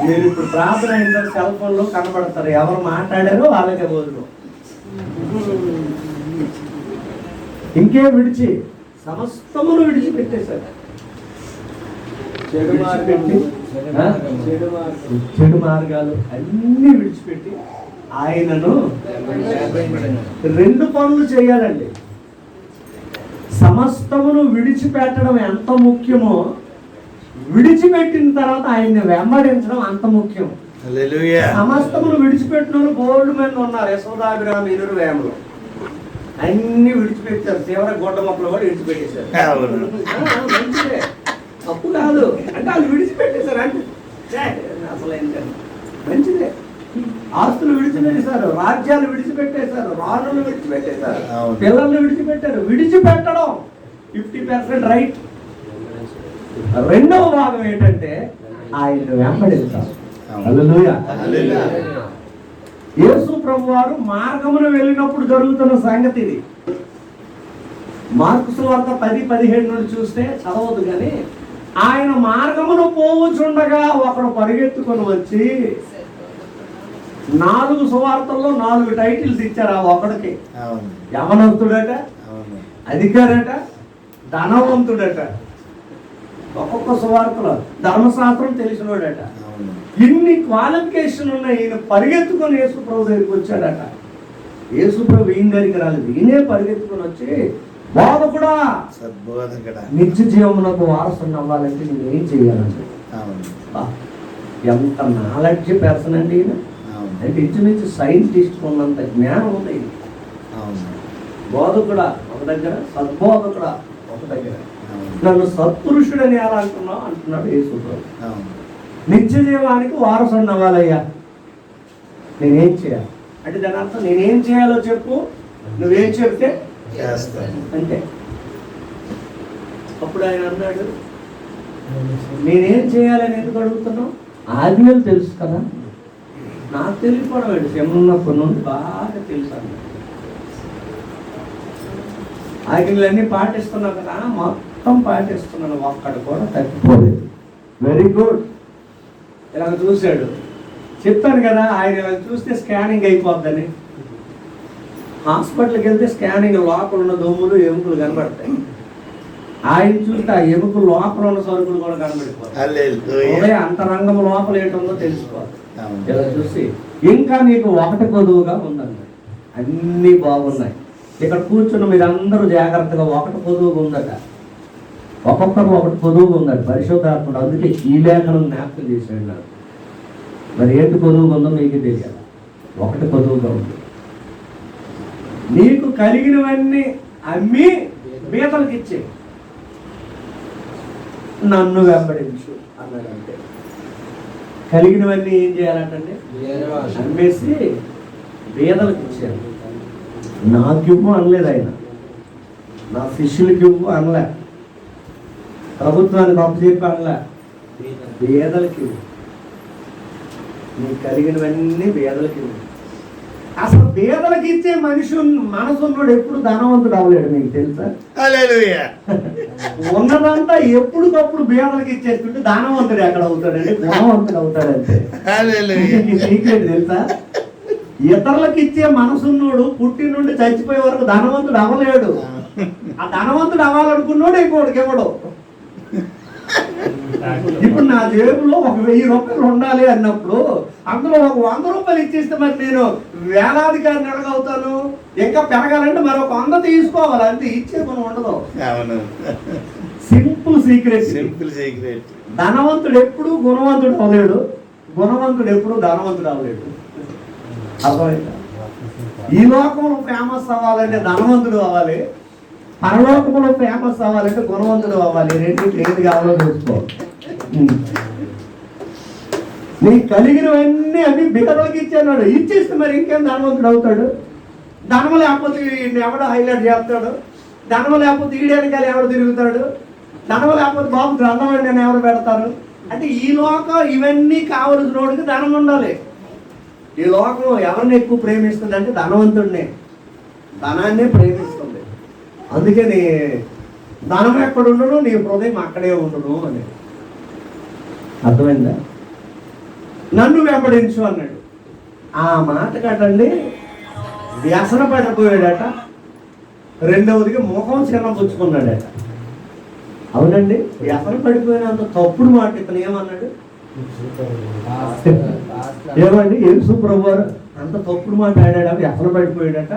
మీరు ఇప్పుడు ప్రార్థన అయిన సెల్ ఫోన్లో కనబడతారు, ఎవరు మాట్లాడారో వాళ్ళకే వదులు. ఇంకే విడిచి సమస్తమును విడిచిపెట్టేశారు. చెడు మార్గాలు అన్ని విడిచిపెట్టి ఆయనను 2 పనులు చేయాలండి. సమస్తమును విడిచిపెట్టడం ఎంత ముఖ్యమో, విడిచిపెట్టిన తర్వాత ఆయన్ని వెంబడించడం అంత ముఖ్యం. సమస్తమును విడిచిపెట్టిన గోల్డ్ మెన్ ఉన్నారు. యశోదాభిరామ ఇరువురు వేమలు అన్ని విడిచిపెట్టారు. తీవ్ర గొడ్డ మొక్కలు కూడా విడిచిపెట్టేశారు. మంచిదే, తప్పు కాదు. అంటే వాళ్ళు విడిచిపెట్టేశారు. అంటే అసలు ఏంటంటే మంచిదే. ఆస్తులు విడిచిపెట్టేశారు, రాజ్యాలు విడిచిపెట్టేశారు, రాణులు విడిచిపెట్టేశారు, పిల్లల్ని విడిచిపెట్టారు. విడిచిపెట్టడం 50% రైట్. రెండవ భాగం ఏంటంటే ఆయన వెంబడించాలి. హల్లెలూయా. యేసు ప్రభువారు మార్గమును వెళ్ళినప్పుడు జరుగుతున్న సంగతి ఇది. మార్కు సువార్త 10:17 నుండి చూస్తే చదవద్దు, కానీ ఆయన మార్గమును పోవుచుండగా ఒకడు పరిగెత్తుకొని వచ్చి 4 సువార్తల్లో 4 టైటిల్స్ ఇచ్చారు ఆ ఒకడికి. యవనవంతుడట, అధికారట, ధనవంతుడట. ఒక్కొక్క సువార్తలో ధర్మశాస్త్రం తెలిసినోడట. ఇన్ని క్వాలిఫికేషన్ ఉన్న ఈయన పరిగెత్తుకొని యేసుప్రభు దగ్గరికి వచ్చాడట. యేసుప్రభు ఈయన దగ్గరికి రాలేదు, ఈయనే పరిగెత్తుకొని వచ్చి, బోధకుడా, నిత్య జీవమునకు వారసుని అవ్వాలంటే నేను ఏం చేయాలంటే, ఎంత నాలెడ్జ్ పర్సన్ అండి ఈయన. అంటే ఇంచుమించు సైంటిస్ట్ ఉన్నంత జ్ఞానం ఉంది. బోధకుడా ఒక దగ్గర, సద్బోధకుడా ఒక దగ్గర. నన్ను సత్పురుషుడని ఎలా అంటున్నావు అంటున్నాడు యేసుప్రభు. నిత్య జీవానికి వారసుని అవ్వాలయ్యా, నేనేం చేయాలి అంటే దాని అర్థం నేనేం చేయాలో చెప్పు, నువ్వేం చెప్తే అంటే. అప్పుడు ఆయన అన్నాడు, నేనేం చేయాలని ఎందుకు అడుగుతున్నావు? ఆజ్ఞలు తెలుసు కదా. నాకు తెలియకపోవడం శమన్నప్పటి నుండి బాగా తెలుసు అన్న. ఆజ్ఞలన్నీ పాటిస్తున్నావు కదా, మొత్తం పాటిస్తున్నాను, ఒక్కడు కూడా తప్పిపోలేదు. Very good. ఇలా చూశాడు, చెప్పాను కదా ఆయన ఇలా చూస్తే స్కానింగ్ అయిపోద్దని. హాస్పిటల్కి వెళ్తే స్కానింగ్ లోపల ఉన్న దొమ్ములు ఎముకలు కనబడతాయి. ఆయన చూస్తే ఆ ఎముకలు లోపల ఉన్న సరుకులు కూడా కనబడిపోతాయి. అంతరంగం లోపల ఏంటుందో తెలుసుకోవాలి. ఇలా చూసి ఇంకా నీకు ఒకటి కొదువుగా ఉందన్నాడు. అన్నీ బాగున్నాయి. ఇక్కడ కూర్చున్న మీరందరూ జాగ్రత్తగా ఒకటి కొదువుగా ఉందట. ఒక్కొక్కరు ఒకటి కొదువుగా ఉందట పరిశుద్ధాత్ముడు. అందుకే ఈ లేఖనం జ్ఞాపకం చేశాడు నాకు. మరి ఏంటి కొదువుగా ఉందో మీకు తెలియాలి. ఒకటి కొదువుగా ఉంది. నీకు కలిగినవన్నీ అమ్మి బీదలకు ఇచ్చే, నన్ను వెంబడించు అన్నాడంటే. కలిగినవన్నీ ఏం చేయాలంటే అమ్మేసి బీదలకు ఇచ్చాను. నాకివ్వు అనలేదు ఆయన, నా శిష్యులకి ఇవ్వు అనలే, ప్రభుత్వానికి అప్పచెప్పి అనలే, బీదలకి ఇవ్వు. నీకు కలిగినవన్నీ బీదలకి ఇవ్వు. అసలు బీదలకి ఇచ్చే మనిషి మనసున్నాడు ఎప్పుడు ధనవంతుడు అవ్వలేడు. మీకు తెలుసా? ఉన్నదంతా ఎప్పుడుకప్పుడు బీదలకి ఇచ్చేస్తుంటే ధనవంతుడు ఎక్కడ అవుతాడండి? గుణవంతుడు అవుతాడంటే. సీక్రెట్ తెలుసా? ఇతరులకు ఇచ్చే మనసున్నోడు పుట్టి నుండి చచ్చిపోయే వరకు ధనవంతుడు అవ్వలేడు. ఆ ధనవంతుడు అవ్వాలనుకున్నాడు ఇంకోటికి ఇవ్వడు. ఇప్పుడు నా జేబులో 1000 రూపాయలు ఉండాలి అన్నప్పుడు అందులో 100 రూపాయలు ఇచ్చేస్తే మరి నేను వేలాధికారిని ఎలాగవుతాను? ఇంకా పెరగాలంటే మరి 100 తీసుకోవాలి, అంతే. ఇచ్చే మనం ఉండదు. Simple secret. ధనవంతుడు ఎప్పుడు గుణవంతుడు అవ్వలేడు, గుణవంతుడు ఎప్పుడు ధనవంతుడు అవ్వలేడు. అర్థమైందా? ఈ లోకంలో ఫేమస్ అవ్వాలంటే ధనవంతుడు అవ్వాలి, పరలోకంలో ఫేమస్ అవ్వాలంటే గుణవంతుడు అవ్వాలి. రెండింటికి ఏది కావాలో చూసుకో. నీకు కలిగినవన్నీ అన్ని బీదలకు ఇచ్చాడు. ఇచ్చేస్తే మరి ఇంకేం ధనవంతుడు అవుతాడు? ధనం లేకపోతే ఎవడో హైలైట్ చేస్తాడు, ధనం లేకపోతే ఈడేనకాలు ఎవడు తిరుగుతాడు, ధనం లేకపోతే బాబు గ్రంథం నేను ఎవరు పెడతారు అంటే ఈ లోకం ఇవన్నీ కావలసిన వాడికి ధనం ఉండాలి. ఈ లోకం ఎవరిని ఎక్కువ ప్రేమిస్తుంది అంటే ధనవంతుడినే, ధనాన్నే ప్రేమిస్తుంది. అందుకని ధనం ఎక్కడ ఉండను నీ హృదయం అక్కడే ఉండను అని. అర్థమైందా? నన్ను వెంబడించు అన్నాడు. ఆ మాట కట్టండి వ్యసన పడిపోయాడట. రెండవదిగా ముఖం చిన్నపుచ్చుకున్నాడట. అవునండి, వ్యసన పడిపోయినంత తప్పుడు మాట ఇతను ఏమన్నాడు? ఏమండి యేసు ప్రభు వారు అంత తప్పుడు మాట ఆడాడా? వ్యసన పడిపోయాడట.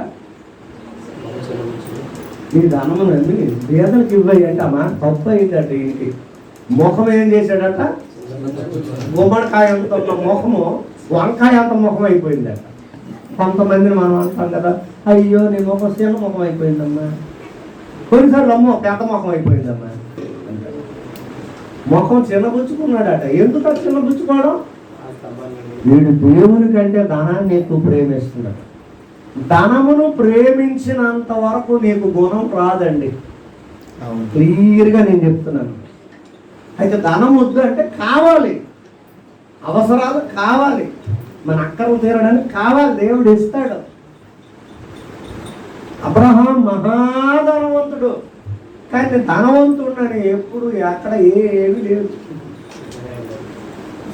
ఈ ధనమునండి పేదలకు ఇవ్వయి అంటే ఆ మాట తప్పు అయిందట. ఇంటి ముఖం ఏం చేశాడట? గుమ్మడికాయ అంత ఉన్న ముఖము వంకాయ అంత ముఖం అయిపోయిందట. కొంతమందిని మనం అంటాం కదా, అయ్యో నీ ముఖం చిన్న ముఖం అయిపోయిందమ్మా, కొన్నిసార్లు అమ్మో పెద్ద ముఖం అయిపోయిందమ్మా అంటారు. ముఖం చిన్నబుచ్చుకున్నాడట. ఎందుకు చిన్నబుచ్చుకోవడం? వీడు దేవుని కంటే ధనాన్ని ఎక్కువ ప్రేమిస్తున్నాడు. ధనమును ప్రేమించినంత వరకు నీకు గుణం రాదండి. క్లియర్గా నేను చెప్తున్నాను. అయితే ధనం వద్దు అంటే కావాలి, అవసరాలు కావాలి, మన అక్కర్లు తీరడానికి కావాలి, దేవుడు ఇస్తాడు. అబ్రహాం మహాధనవంతుడు, కానీ ధనవంతుడని ఎప్పుడు ఎక్కడ ఏమీ లేదు.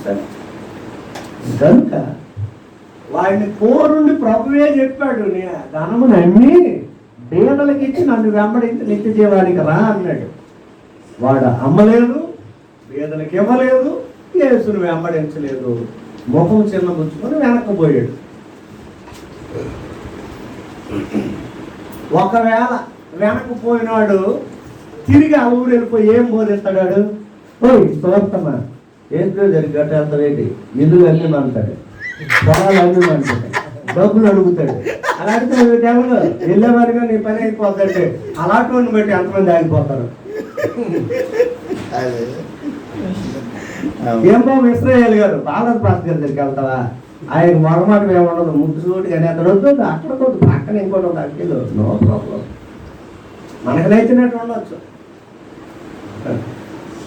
సరే కనుక వాడిని కోరుండి ప్రభువే చెప్పాడు, నీ ధనమును అమ్మి బీదలకు ఇచ్చి నన్ను వెంబడించి నిత్య జీవానికి రా అన్నాడు. వాడు అమ్మలేదు, బీదలకు ఇవ్వలేదు, యేసును వెంబడించలేదు, ముఖం చిన్నబుచ్చుకొని వెనక్కిపోయాడు. ఒకవేళ వెనక్కిపోయినాడు తిరిగి ఆ ఊరు వెళ్ళిపోయి ఏం బోధిస్తాడు? ఓయ్ తోస్తమా ఏంటో జరిగి గట్ట వెళ్తావేంటి, ఇల్లు అమ్మిమంటాడు, పొలాలు అమ్మిమంటాడు, డబ్బులు అడుగుతాడు. అలా అడిగితే ఎవరు వెళ్ళేవారిగా నీ పని అయిపోతాడు. అలాంటి వాడిని బట్టి ఎంతమంది ఆగిపోతారు? ఏం బాబు ఇస్రాయేల్ గారు బాలరాజు పాస్ గారి దగ్గరికి వెళ్తావా? ఆయన మొరమాట ఏముండదు, ముద్దు చోటు కానీ అతడు వద్దు, అక్కడ వద్దు, పక్కన ఇంకోటి ఉంది అక్కలు, నో ప్రాబ్లం, మనకు నచ్చినట్టు ఉండొచ్చు.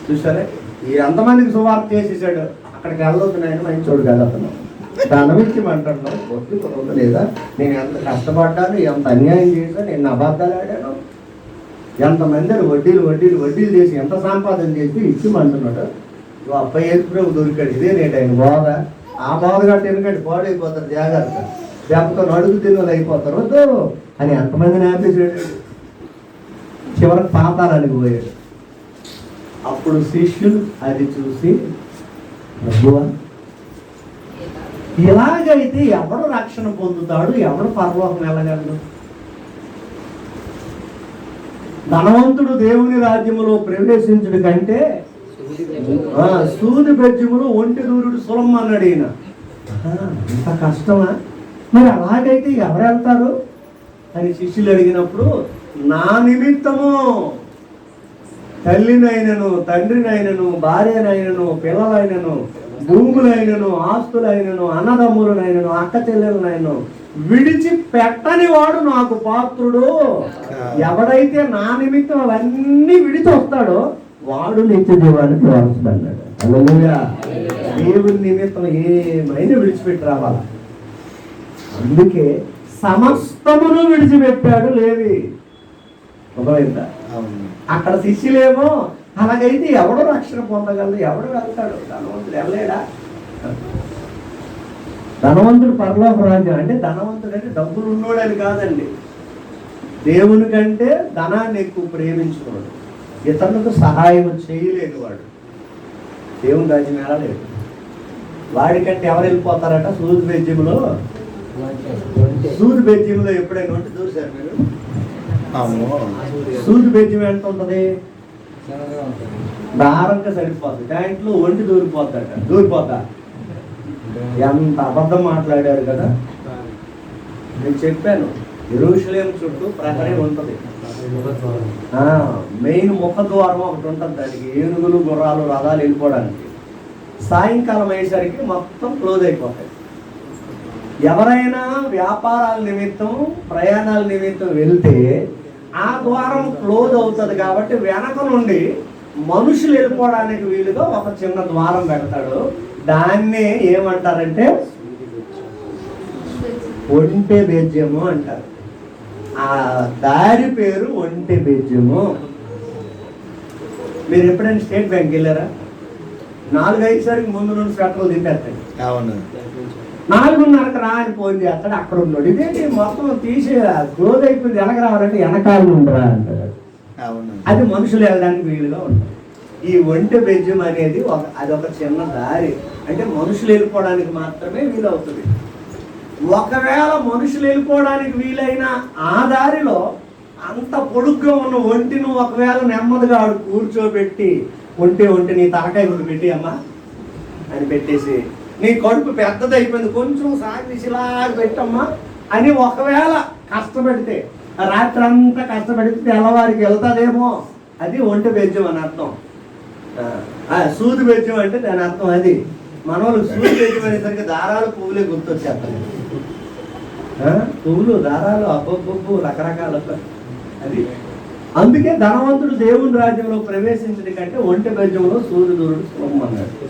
చూసారే ఎంతమందికి సువార్త చేసేసాడు. అక్కడికి వెళ్ళొద్దు నాయన మంచి చోటుకి వెళ్తున్నాం, ధనం ఇచ్చిమంటున్నావు, కొద్ది కొరవద్దు లేదా, నేను ఎంత కష్టపడ్డాను, ఎంత అన్యాయం చేశాను, నేను అబద్ధాలు ఆడాను, ఎంతమంది వడ్డీలు వడ్డీలు వడ్డీలు చేసి ఎంత సంపాదన చేసి ఇచ్చిమంటున్నాడు. అబ్బాయి యేసు ప్రభు దొరికాడు. ఇదే నేటి ఆయన బోధ. ఆ బోధ గట్ట ఎందుకంటే పాడైపోతారు, జాగ్రత్త, దెబ్బతో అడుగు తిన్నలు అయిపోతారు, వద్దు అని ఎంతమందిని ఆపేసాడు. చివరికి పాతాళానికి పోయాడు. అప్పుడు శిష్యులు అది చూసి, ప్రభువా ఇలాగైతే ఎవడు రక్షణ పొందుతాడు, ఎవడు పరలోకం వెళ్ళగలడు? ధనవంతుడు దేవుని రాజ్యములో ప్రవేశించుడు కంటే సూది బెజ్జములు ఒంటి దూరుడు సులభం అన్నాడు ఈయన. ఇంత కష్టమా? మరి అలాగైతే ఎవరు వెళ్తారు అని శిష్యులు అడిగినప్పుడు, నా నిమిత్తము తల్లినైనను తండ్రినైనను భార్యనైనను పిల్లలైనను భూములైనను ఆస్తులైనను అన్నదమ్ములనైనను అక్క చెల్లెలనైనను విడిచి పెట్టని వాడు నాకు పాత్రుడు. ఎవడైతే నా నిమిత్తం అవన్నీ విడిచి వస్తాడో వాడు నిత్య జీవానికి వారసుడు అన్నాడు. హల్లెలూయా. దేవుని నిమిత్తం ఏమైనా విడిచిపెట్టి రావాలా. అందుకే సమస్తమును విడిచిపెట్టాడు లేవి. మొదలైందా? అక్కడ శిష్యులేమో అలాగైతే ఎవడు రక్షణ పొందగలడు, ఎవడు వెళ్తాడు? ధనవంతుడు వెళ్ళలేడా? ధనవంతుడు పరలోక రాజ్యం అంటే ధనవంతుడు అంటే డబ్బులు ఉన్నోడని కాదండి. దేవుని కంటే ధనాన్ని ఎక్కువ ప్రేమించుకోడు, ఇతరులకు సహాయం చేయలేడు వాడు దేవుని రాజ్యం వెళ్ళలేడు. వాడికంటే ఎవరు వెళ్ళిపోతారట? సూది బెజ్యంలో. సూది బెజ్యంలో ఎప్పుడైనా ఉంటే చూసారు మీరు? సూది బెజ్యం ఎంత ఉంటుంది? దారంగా సరిపోతుంది, దాంట్లో ఒంటి దూరిపోతా. ఎంత అబద్ధం మాట్లాడారు కదా. నేను చెప్పాను, యెరూషలేము చుట్టూ ప్రహరీ ఉంటుంది. మెయిన్ ముఖ ద్వారం ఒకటి ఉంటుంది, దానికి ఏనుగులు గుర్రాలు రథాలు వెళ్ళిపోవడానికి. సాయంకాలం అయ్యేసరికి మొత్తం క్లోజ్ అయిపోతాయి. ఎవరైనా వ్యాపారాల నిమిత్తం ప్రయాణాల నిమిత్తం వెళ్తే ఆ ద్వారం క్లోజ్ అవుతుంది కాబట్టి వెనక నుండి మనుషులు వెళ్ళిపోవడానికి వీలుగా ఒక చిన్న ద్వారం పెడతాడు. దాన్నే ఏమంటారంటే ఒంటె బేద్యము అంటారు. ఆ దారి పేరు ఒంటె బేద్యము. మీరు ఎప్పుడైనా స్టేట్ బ్యాంక్ వెళ్ళారా? 4-5 ముందు నుండి స్వెటర్లు తింపేస్తాయి. అవును. 4:30కి రా అని ఫోన్ చేస్తాడు. అక్కడ ఉన్నాడు. ఇదేంటి మొత్తం తీసే క్లోజ్ అయిపోయింది, వెనక రావాలంటే వెనకాల ఉండరా అంటాడు. అవును. అది మనుషులు వెళ్ళడానికి వీలుగా ఉంటుంది. ఈ ఒంటె బెజ్యం అనేది అదొక చిన్న దారి, అంటే మనుషులు వెళ్ళిపోవడానికి మాత్రమే వీలవుతుంది. ఒకవేళ మనుషులు వెళ్ళిపోవడానికి వీలైన ఆ దారిలో అంత పొడుగ్గా ఉన్న ఒంటిని ఒకవేళ నెమ్మదిగా ఆడు కూర్చోబెట్టి ఒంటి నీ తలకాయ కొడు పెట్టి అమ్మా అని పెట్టేసి, నీ కడుపు పెద్దది అయిపోయింది కొంచెం సాగదీసి ఇలా పెట్టమ్మా అని ఒకవేళ కష్టపెడితే, రాత్రి అంతా కష్టపెడితే తెల్లవారికి వెళ్తాదేమో, అది ఒంటె బెజ్యం అని అర్థం. సూది బెజ్యం అంటే దాని అర్థం అది. మన వాళ్ళు సూది బెజ్యం అనేసరికి దారాలు పువ్వులే గుర్తొచ్చేస్తాయి. పువ్వులు దారాలు అబ్బబ్బబ్బు రకరకాల అది. అందుకే ధనవంతుడు దేవుని రాజ్యంలో ప్రవేశించడం కంటే ఒంటె బెజ్యంలో సూర్యుడు సులభం అన్నాడు.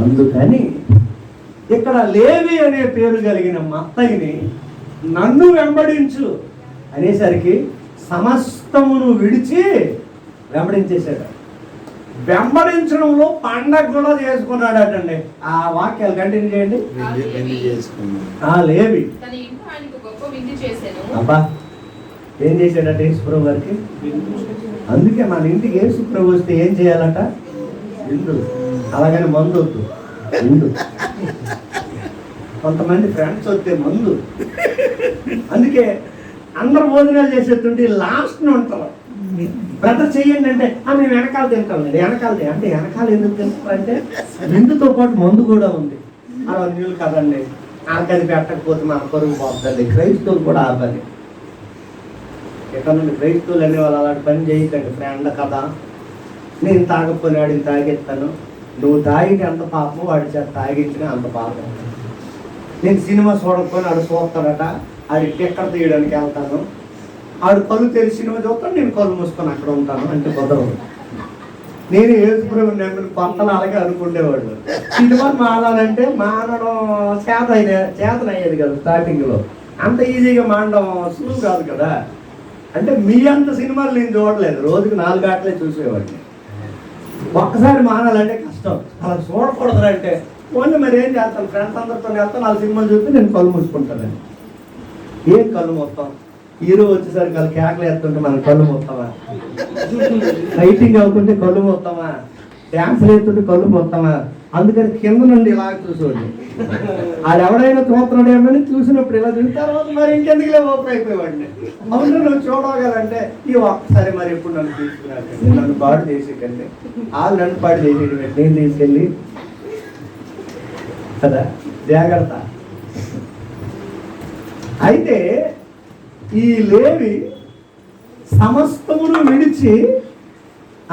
అందుకని ఇక్కడ లేవి అనే పేరు కలిగిన మత్తయిని నన్ను వెంబడించు అనేసరికి సమస్తమును విడిచి వెంబడించేశాడు. వెంబడించడంలో పండగ కూడా చేసుకున్నాడటండి. ఆ వాక్యాలు కంటిన్యూ చేయండి. ఆ లేవి అబ్బా ఏం చేశాడట యేసుప్రభు గారికి? అందుకే మన ఇంటికి యేసుప్రభు వస్తే ఏం చేయాలట? విందు. అలాగని మందు వద్దు, విందు. కొంతమంది ఫ్రెండ్స్ వస్తే మందు. అందుకే అందరు భోజనాలు చేసేస్తుంటే లాస్ట్ని ఉంటారు. బ్రదర్ చెయ్యండి అంటే మేము వెనకాల తింటాం. వెనకాలది అంటే వెనకాల ఎందుకు తింటారంటే విందుతో పాటు మందు కూడా ఉంది. అలా నీళ్ళు కదండి, ఆకలి పెట్టకపోతే మన పరుగు పోతుంది. క్రైస్తవులు కూడా ఆ పని. ఎక్కడ నుండి క్రైస్తవులు అనే వాళ్ళు అలాంటి పని చేయకండి. ఫ్రెండ్ కదా, నేను తాగకపోయినా వాడిని తాగెత్తాను. నువ్వు తాగితే అంత పాపం, వాడి చేత తాగించిన అంత పాపం. నేను సినిమా చూడకపోయినా ఆడు చూస్తాడట, ఆడికి ఎక్కడ తీయడానికి వెళ్తాను. ఆడు కళ్ళు తెరిచి సినిమా చూస్తాను, నేను కళ్ళు మూసుకొని అక్కడ ఉంటాను అంటే కుదరదు. నేను యేసుప్రభు నెంబర్ కొత్తలు అలాగే అనుకునేవాడు. సినిమా మానాలంటే మానడం చేతనయ్యేది కదా. స్టార్టింగ్లో అంత ఈజీగా మానడం సులువు కాదు కదా. అంటే మీ అంత సినిమాలు నేను చూడలేదు, రోజుకి 4 గంటలే చూసేవాడిని. ఒక్కసారి మానాలంటే కష్టం. అలా చూడకూడదు అంటే ఓన్లీ మరి ఏం చేస్తాను, ఫ్రెండ్స్ అందరితో వెళ్తాను, 4 సినిమాలు చూస్తే నేను కళ్ళు మూసుకుంటానని. ఏం కళ్ళు మొత్తం హీరో వచ్చేసరికి వాళ్ళు కేకలు వేస్తుంటే మనం కళ్ళు మొత్తమా? ఫైటింగ్ అవుతుంటే కళ్ళు మొత్తమా? డ్యాన్స్లు వేస్తుంటే కళ్ళు మొత్తమా? అందుకని కింద నుండి ఇలా చూసేవాడిని. వాళ్ళు ఎవడైనా చూస్తున్నాడేమని చూసినప్పుడు ఇలా చూసిన తర్వాత మరి ఇంకెందుకులే ఓపెన్ అయిపోయేవాడిని. అవును నువ్వు చూడగలంటే ఈ ఒక్కసారి మరి ఎప్పుడు నన్ను తీసుకున్నాడు, నన్ను పాడు చేసేకంటే వాళ్ళు నన్ను పాడు చేసేది నేను తీసుకెళ్ళి కదా. జాగ్రత్త. అయితే ఈ లేవి సమస్తమును విడిచి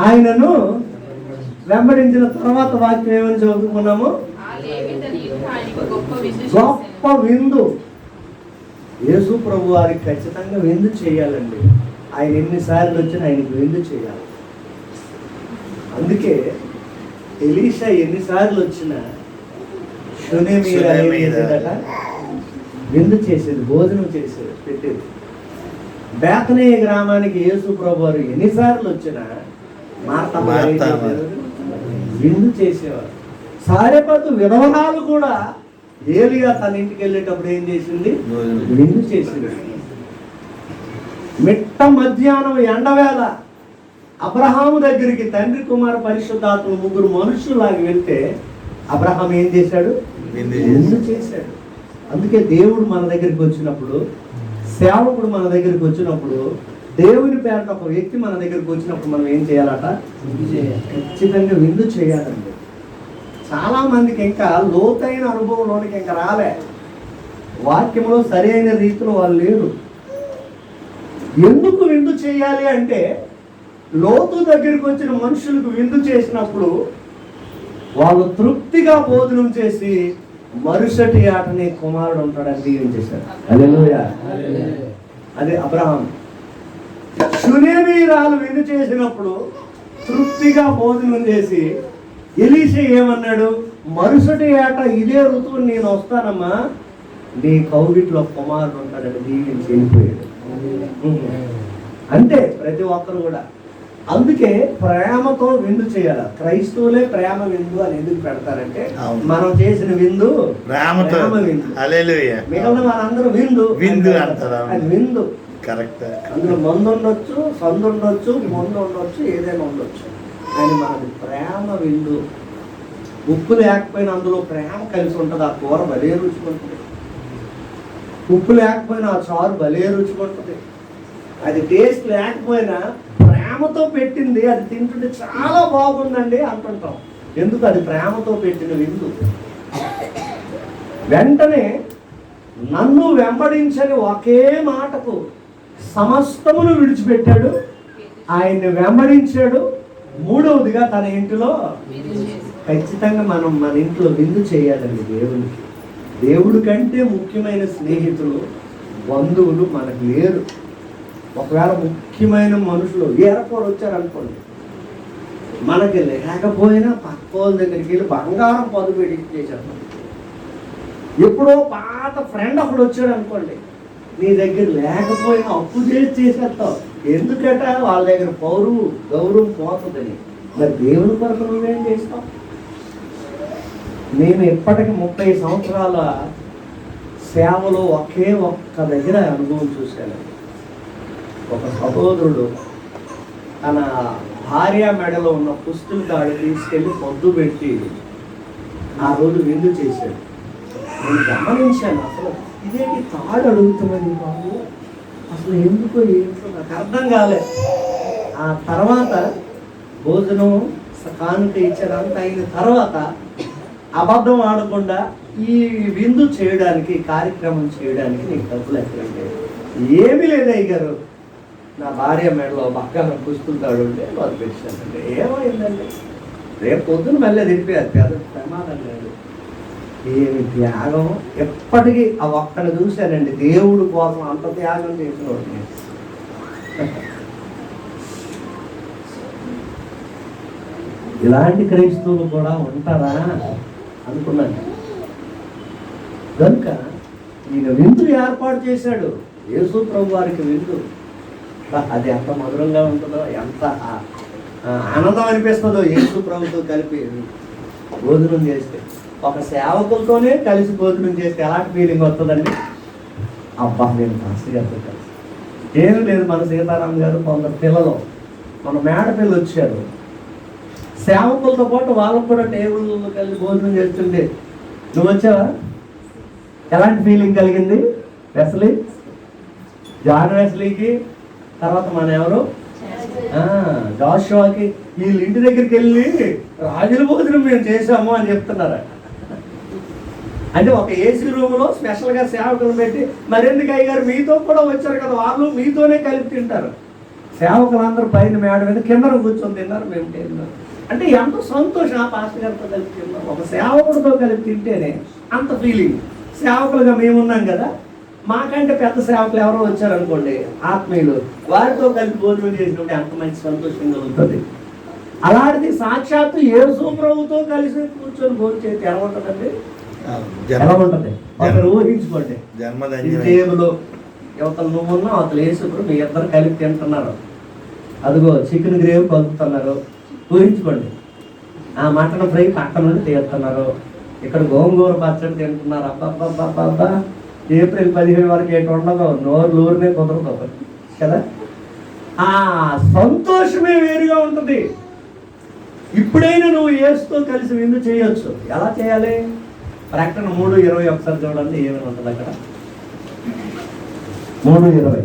ఆయనను వెంబడించిన తర్వాత వాక్యం ఏమని చదువుకున్నాము? గొప్ప విందు. యేసు ప్రభు వారికి ఖచ్చితంగా విందు చేయాలండి. ఆయన ఎన్నిసార్లు వచ్చినా ఆయనకు విందు చేయాలి. అందుకే ఎలీషా ఎన్నిసార్లు వచ్చినా శూనేమీయులట విందు చేసేది, భోజనం చేసేది, పెట్టేది. బేతనీయ గ్రామానికి యేసు ప్రభు వారు ఎన్నిసార్లు వచ్చినా విందు చేసేవారు. సారెపతు విధవరాలు కూడా ఏలియా తన ఇంటికి వెళ్ళేటప్పుడు ఏం చేసింది? విందు చేసింది. మిట్ట మధ్యాహ్నం ఎండవేళ అబ్రహాము దగ్గరికి తండ్రి కుమార పరిశుద్ధాత్మ 3 మనుషులాగా వెళ్తే అబ్రహాం ఏం చేశాడు? విందు చేశాడు. అందుకే దేవుడు మన దగ్గరికి వచ్చినప్పుడు, సేవకుడు మన దగ్గరికి వచ్చినప్పుడు, దేవుని పేరుట ఒక వ్యక్తి మన దగ్గరికి వచ్చినప్పుడు మనం ఏం చేయాలట? ఖచ్చితంగా విందు చేయాలండి. చాలా మందికి ఇంకా లోతైన అనుభవంలోనికి ఇంకా రాలే. వాక్యంలో సరైన రీతిలో వాళ్ళు లేరు. ఎందుకు విందు చేయాలి అంటే లోతు దగ్గరికి వచ్చిన మనుషులకు విందు చేసినప్పుడు వాళ్ళు తృప్తిగా భోజనం చేసి మరుసటి ఆటని కుమారుడు ఉంటాడని దీవించేశారు. హల్లెలూయా. అదే అబ్రహాం. షునేమీరాలు విందు చేసినప్పుడు తృప్తిగా భోజనం చేసి ఎలీషా ఏమన్నాడు, మరుసటి ఏట ఇదే ఋతువు నేను వస్తానమ్మా, నీ కౌగిట్లో కుమారుడు ఉంటాడని దీవించి వెళ్ళిపోయాడు. అంతే ప్రతి ఒక్కరు కూడా. అందుకే ప్రేమతో విందు చేయాలి. క్రైస్తవులే ప్రేమ విందు అని ఎందుకు పెడతారంటే మనం చేసిన విందు ప్రేమతో విందు. హల్లెలూయా. మిగిలిన వాళ్ళందరూ విందు విందు అంటారు. అది విందు. కరెక్ట్. అందులో మందు ఉండొచ్చు, సందు ఉండొచ్చు, మందు ఉండొచ్చు, ఏదైనా ఉండొచ్చు, కానీ మనది ప్రేమ విందు. ఉప్పు లేకపోయినా అందులో ప్రేమ కలిసి ఉంటుంది. ఆ కూర భలే రుచుకుంటుంది. ఉప్పు లేకపోయినా ఆ చారు భలే రుచుకుంటుంది. అది టేస్ట్ లేకపోయినా ప్రేమతో పెట్టింది, అది తింటుంటే చాలా బాగుందండి అంటుంటాం. ఎందుకు? అది ప్రేమతో పెట్టిన విందు. వెంటనే నన్ను వెంబడించని ఒకే మాటకు సమస్తమును విడిచిపెట్టాడు, ఆయన్ని వెంబడించాడు. మూడవదిగా తన ఇంటిలో ఖచ్చితంగా మనం మన ఇంట్లో విందు చేయాలండి దేవునికి. దేవుడి కంటే ముఖ్యమైన స్నేహితులు, బంధువులు మనకు లేరు. ఒకవేళ ముఖ్యమైన మనుషులు ఏరపోడు వచ్చారనుకోండి, మనకి లేకపోయినా పక్క వాళ్ళ దగ్గరికి వెళ్ళి బంగారం పొదుపు చేసేస్తాం. ఎప్పుడో పాత ఫ్రెండ్ ఒకడు వచ్చాడు అనుకోండి, నీ దగ్గర లేకపోయినా అప్పు చేసేస్తావు. ఎందుకట? వాళ్ళ దగ్గర గౌరవం పోతుందని. మరి దేవుని కొరకు నువ్వేం చేస్తావు? నేను ఇప్పటికి 30 సంవత్సరాల సేవలో ఒకే ఒక్క దగ్గర అనుభవం చూశాను. ఒక సహోదరుడు తన భార్య మెడలో ఉన్న పుస్తుల తాడు తీసుకెళ్ళి పొద్దు పెట్టి ఆ రోజు విందు చేశాడు. నేను గమనించాను, అసలు ఇదేంటి తాడు అడుగుతున్నది బాబు, అసలు ఎందుకో ఏంటో నాకు అర్థం కాలేదు. ఆ తర్వాత భోజనం కానుక ఇచ్చారంతా అయిన తర్వాత అబద్ధం ఆడకుండా ఈ విందు చేయడానికి, కార్యక్రమం చేయడానికి నీకు డబ్బులు ఎక్కడంటే ఏమీ లేదు అయ్యగారు, నా భార్య మెడలో పక్కన పుస్తుతాడు ఉంటే వాళ్ళు పెట్టానంటే ఏమైందండి, రేపు పొద్దున మళ్ళీ తిప్పారు. పెద్ద ప్రమాదం లేదు. ఏమి త్యాగం! ఎప్పటికీ ఆ ఒక్కడిని చూశానండి, దేవుడు కోసం అంత త్యాగం చేసిన వాడిని. ఇలాంటి క్రైస్తవులు కూడా ఉంటారా అనుకున్నాను. కనుక ఈయన విందు ఏర్పాటు చేశాడు, యేసు ప్రభు వారికి విందు. అది ఎంత మధురంగా ఉంటుందో, ఎంత ఆనందం అనిపిస్తుందో యేసు ప్రభుతో కలిపి భోజనం చేస్తే. ఒక సేవకులతోనే కలిసి భోజనం చేస్తే ఎలాంటి ఫీలింగ్ వస్తుందండి? అబ్బా, నేను పాస్టర్ గారితో కలిసి ఏమీ లేదు. మన సీతారాం గారు కొందరు పిల్లలు, మన మేడ పిల్లలు వచ్చారు, సేవకులతో పాటు వాళ్ళకు కూడా టేబుల్ కలిసి భోజనం చేస్తుంటే నువ్వు వచ్చావా? ఎలాంటి ఫీలింగ్ కలిగింది? వెస్లీ, జాన్ వెస్లీకి, తర్వాత మన ఎవరు జాషువాకి, వీళ్ళ ఇంటి దగ్గరికి వెళ్ళి రాజుల భోజనం మేము చేసాము అని చెప్తున్నారు. అంటే ఒక ఏసీ రూమ్లో స్పెషల్గా సేవకులు పెట్టి, మరెందుకు అయ్యారు మీతో కూడా వచ్చారు కదా, వాళ్ళు మీతోనే కలిపి తింటారు. సేవకులందరూ పైన మేడ మీద కింద కూర్చొని తిన్నారు, మేము తిన్నాం. అంటే ఎంత సంతోషం ఆ పాస్టర్ గారితో కలిపి తిన్నాం. ఒక సేవకుడితో కలిపి తింటేనే అంత ఫీలింగ్. సేవకులుగా మేమున్నాం కదా, మాకంటే పెద్ద సేవకులు ఎవరో వచ్చారనుకోండి, ఆత్మీయులు, వారితో కలిపి భోజనం చేసినప్పుడు ఎంత మంచి సంతోషం కలుగుతుంది. అలాంటిది సాక్షాత్తు యేసు ప్రభుతో కలిసి కూర్చొని భోజనం చేస్తే ఎలా ఉంటుందండి? ఎలా ఉంటుంది? ఒకరు ఊహించుకోండి, టేబుల్ యువతలు నువ్వు ఉన్నావు, అవతల యేసు ప్రభు, మీ ఇద్దరు కలిపి తింటున్నారు. అదిగో చికెన్ గ్రేవీ కలుపుతున్నారు, ఊహించుకోండి. ఆ మటన్ ఫ్రై పక్క నుండి తీస్తున్నారు, ఇక్కడ గోంగూర పచ్చడి తింటున్నారు. అబ్బా, ఏప్రిల్ 15 వరకు ఏటు ఉండదు, నోరునే కుదరదు కదా. ఆ సంతోషమే వేరుగా ఉంటుంది. ఇప్పుడైనా నువ్వు యేసుతో కలిసి విందు చేయొచ్చు. ఎలా చేయాలి? ప్రకటన 3:20 ఒకసారి చూడండి, ఏమైనా ఉంటుంది అక్కడ. 3:20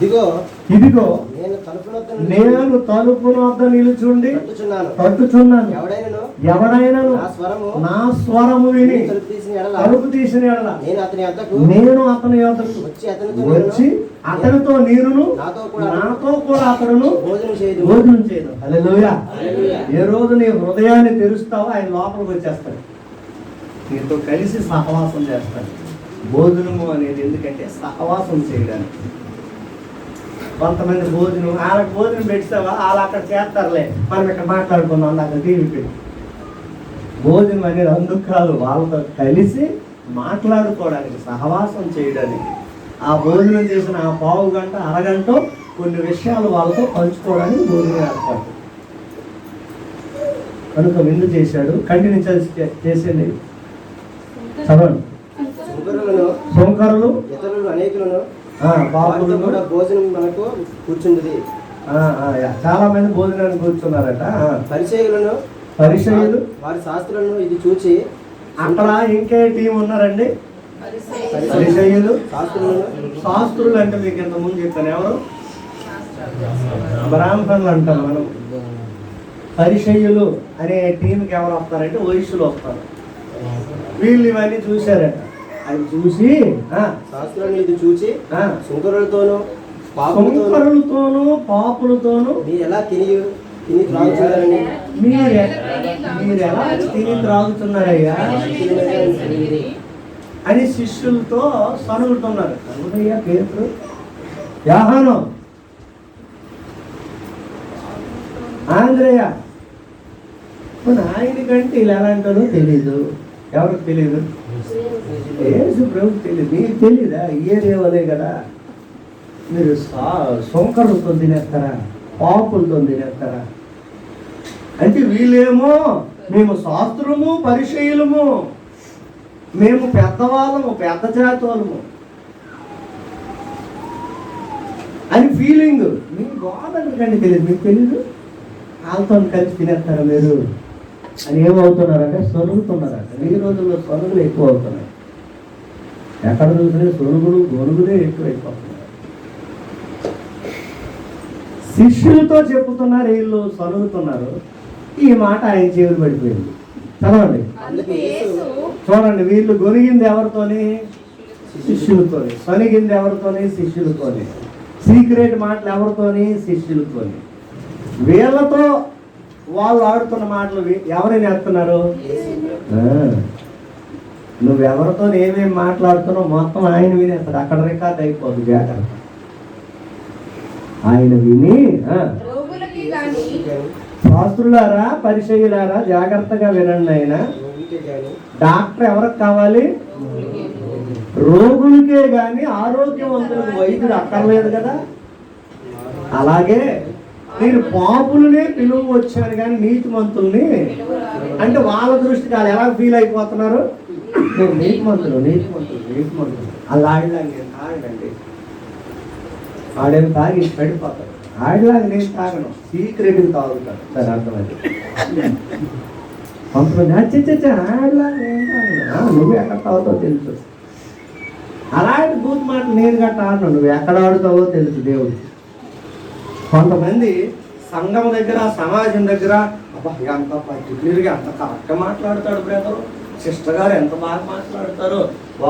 ఇదిగో ఇదిగో నేను తలుపునొద్ద నేను తలుపును వద్ద నిలుచుండి తట్టుచున్నాను. ఎవడైనను నా స్వరము విని తలుపు తీసిన ఎడల నేను అతని యొద్దకు వచ్చి అతనితో నేనును నాతో కూడా అతడును భోజనం చేయను. హల్లెలూయా. ఏ రోజు నీ హృదయాన్ని తెరుస్తావో ఆయన లోపలికి వచ్చేస్తాడు, నీతో కలిసి సహవాసం చేస్తాడు. భోజనము అనేది ఎందుకంటే సహవాసం చేయడానికి. కొంతమంది భోజనం వాళ్ళకి భోజనం పెట్టావా వాళ్ళు అక్కడ చేస్తారులే, మనం ఇక్కడ మాట్లాడుకున్నాం అక్కడ టీవీ పెట్టి. భోజనం అనేది అందుకు కాదు, వాళ్ళతో కలిసి మాట్లాడుకోవడానికి, సహవాసం చేయడానికి. ఆ భోజనం చేసిన ఆ పావు గంట అరగంట కొన్ని విషయాలు వాళ్ళతో పంచుకోవడానికి భోజనం ఏర్పాటు. కనుక విందు చేశాడు. కంటిన్యూ చేసేది చదవండి. సోంకరులు ఇతరులు అనేకులను పాపులు కూడా భోజనం మనకు కూర్చుంది. చాలా మంది భోజనానికి కూర్చున్నారట. పరిచయులు వారి శాస్త్రులను ఇది చూచి అక్కడ ఇంకే టీం ఉన్నారండి. పరిచయులు శాస్త్రులు అంటే మీకు ఇంత ముందు చెప్పాను, ఎవరు? బ్రాహ్మణులు అంటాం మనం. పరిచయులు అనే టీంకి ఎవరు వస్తారంటే వయస్సులు వస్తారు. వీళ్ళు ఇవన్నీ చూశారట. అది చూసి శాస్త్రాన్ని ఇది చూసి సుంకరులతోనూ పాపులతోనూ మీరు ఎలా తిని త్రాగుతున్నారని మీరు ఎలా తిని త్రాగుతున్నారయ్యా అని శిష్యులతో సనుగుతున్నారు. సనుగయ్యా పేతురు, యోహాను, ఆంద్రేయ. ఆయనకంటే ఇలా ఎలాంటారో తెలీదు. ఎవరికి తెలీదు? యేసు ప్రభుకి తెలియదు. మీకు తెలీదా? ఏదేవలే కదా. మీరు సోంకరులతో తినేస్తారా, పాపులతో తినేస్తారా అంటే వీళ్ళేమో మేము శాస్త్రము పరిచయులము, మేము పెద్దవాళ్ళము, పెద్ద జాతి వాళ్ళము అని ఫీలింగ్. మీకు గోదండి తెలియదు, మీకు తెలీదు. వాళ్ళతో కలిసి తినేస్తారా మీరు అని ఏమవుతున్నారంటే సొరుగుతున్నారంట. ఈ రోజుల్లో సొరుగులు ఎక్కువ అవుతున్నాయి. ఎక్కడ చూసినా సొరుగులు గొనుగులే ఎక్కువైపోతున్నారు. శిష్యులతో చెప్పుతున్నారు, వీళ్ళు సొరుగుతున్నారు. ఈ మాట ఆయన చెవులు పడిపోయింది. చదవండి, చూడండి. వీళ్ళు గొనిగింది ఎవరితోని? శిష్యులతోని. సొనిగింది ఎవరితోని? శిష్యులతోని. సీక్రెట్ మాటలు ఎవరితోని? శిష్యులతోని. వీళ్ళతో వాళ్ళు ఆడుతున్న మాటలు ఎవరైనా వేస్తున్నారు? నువ్వెవరితో ఏమేమి మాట్లాడుతున్నావు మొత్తం ఆయన వినేస్తాడు. అక్కడ రికార్డ్ అయిపోదు. జాగ్రత్త. ఆయన విని శాస్త్రులారా పరిచయులారా జాగ్రత్తగా వినండి. ఆయన డాక్టర్ ఎవరికి కావాలి? రోగులకే గాని ఆరోగ్యవంతులకు వైద్యుడు అక్కర్లేదు కదా. అలాగే నేను పాపులనే పిలువ వచ్చాను కానీ నీతిమంతుల్ని అంటే వాళ్ళ దృష్టికి వాళ్ళు ఎలా ఫీల్ అయిపోతున్నారు? నేను నీతిమంతులు అలాగేలాగా నేను తాగనండి. ఆడేమి తాగి పడిపోతాడు. ఆడలాగా నేను తాగను, సీక్రెట్గా తాగుతాను. సరే అర్థమైంది. కొంతమంది ఆడలాగా నేను తాగను, నువ్వు ఎక్కడ తాగుతావో తెలుసు. అలాంటి బూత్ మాటలు నేను గట్ట ఆడను, నువ్వు ఎక్కడ ఆడుతావో తెలుసు దేవుడు. కొంతమంది సంఘం దగ్గర, సమాజం దగ్గర ఎంత పర్టికులర్గా ఎంత కరెక్ట్గా మాట్లాడతాడు బ్రదరు, సిస్టర్ గారు ఎంత బాగా మాట్లాడతారు.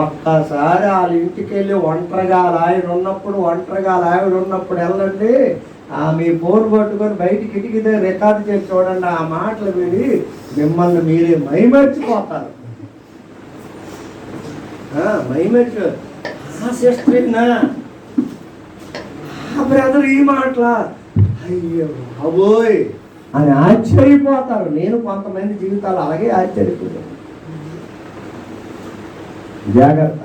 ఒక్కసారి వాళ్ళ ఇంటికి వెళ్ళి ఒంటరిగా ఆవిడ ఉన్నప్పుడు వెళ్ళండి, మీ ఫోన్ పట్టుకొని బయటికి ఇటుకి రికార్డు చేసి చూడండి. ఆ మాటలు విని మిమ్మల్ని మీరే మైమర్చిపోతారు. మైమర్చి సిస్టర్నా బ్రదర్ ఈ మాటల అయ్యో బాబోయ్ అని ఆశ్చర్యపోతారు. నేను కొంతమంది జీవితాలు అలాగే ఆశ్చర్యపోయాను. జాగ్రత్త.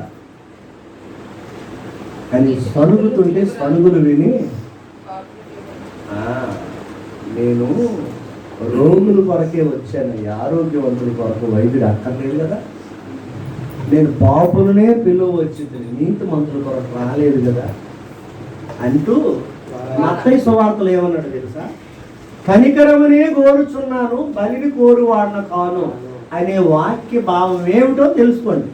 కానీ సనుగుతుంటే సనుగులు విని నేను రోగుల కొరకే వచ్చాను, ఆరోగ్యవంతుల కొరకు వైద్యుడు అక్కర్లేదు కదా. నేను పాపులనే పిలువ వచ్చింది, నీతిమంతుల కొరకు రాలేదు కదా అంటూ మత్తయి సువార్తలు ఏమన్నాడు తెలుసా? కనికరమనే కోరుచున్నాను, బలిని కోరువాడిన కాను అనే వాక్య భావం ఏమిటో తెలుసుకోండి.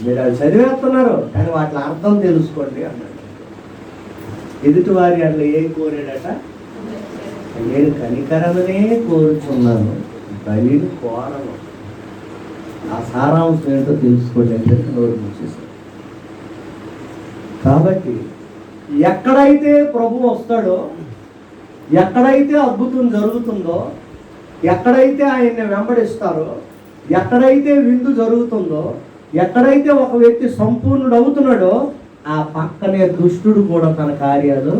మీరు అది చదివేస్తున్నారు కానీ వాటి అర్థం తెలుసుకోండి అన్నాడు. ఎదుటివారి అట్లా ఏం కోరాడట? నేను కనికరమనే కోరుచున్నాను, బలిని కోరను. ఆ సారాంశం ఏంటో తెలుసుకోండి అంటే నోరు మూసేశారు. కాబట్టి ఎక్కడైతే ప్రభు వస్తాడో, ఎక్కడైతే అద్భుతం జరుగుతుందో, ఎక్కడైతే ఆయన్ని వెంబడిస్తారో, ఎక్కడైతే విందు జరుగుతుందో, ఎక్కడైతే ఒక వ్యక్తి సంపూర్ణుడు అవుతున్నాడో, ఆ పక్కనే దుష్టుడు కూడా తన కార్యాలు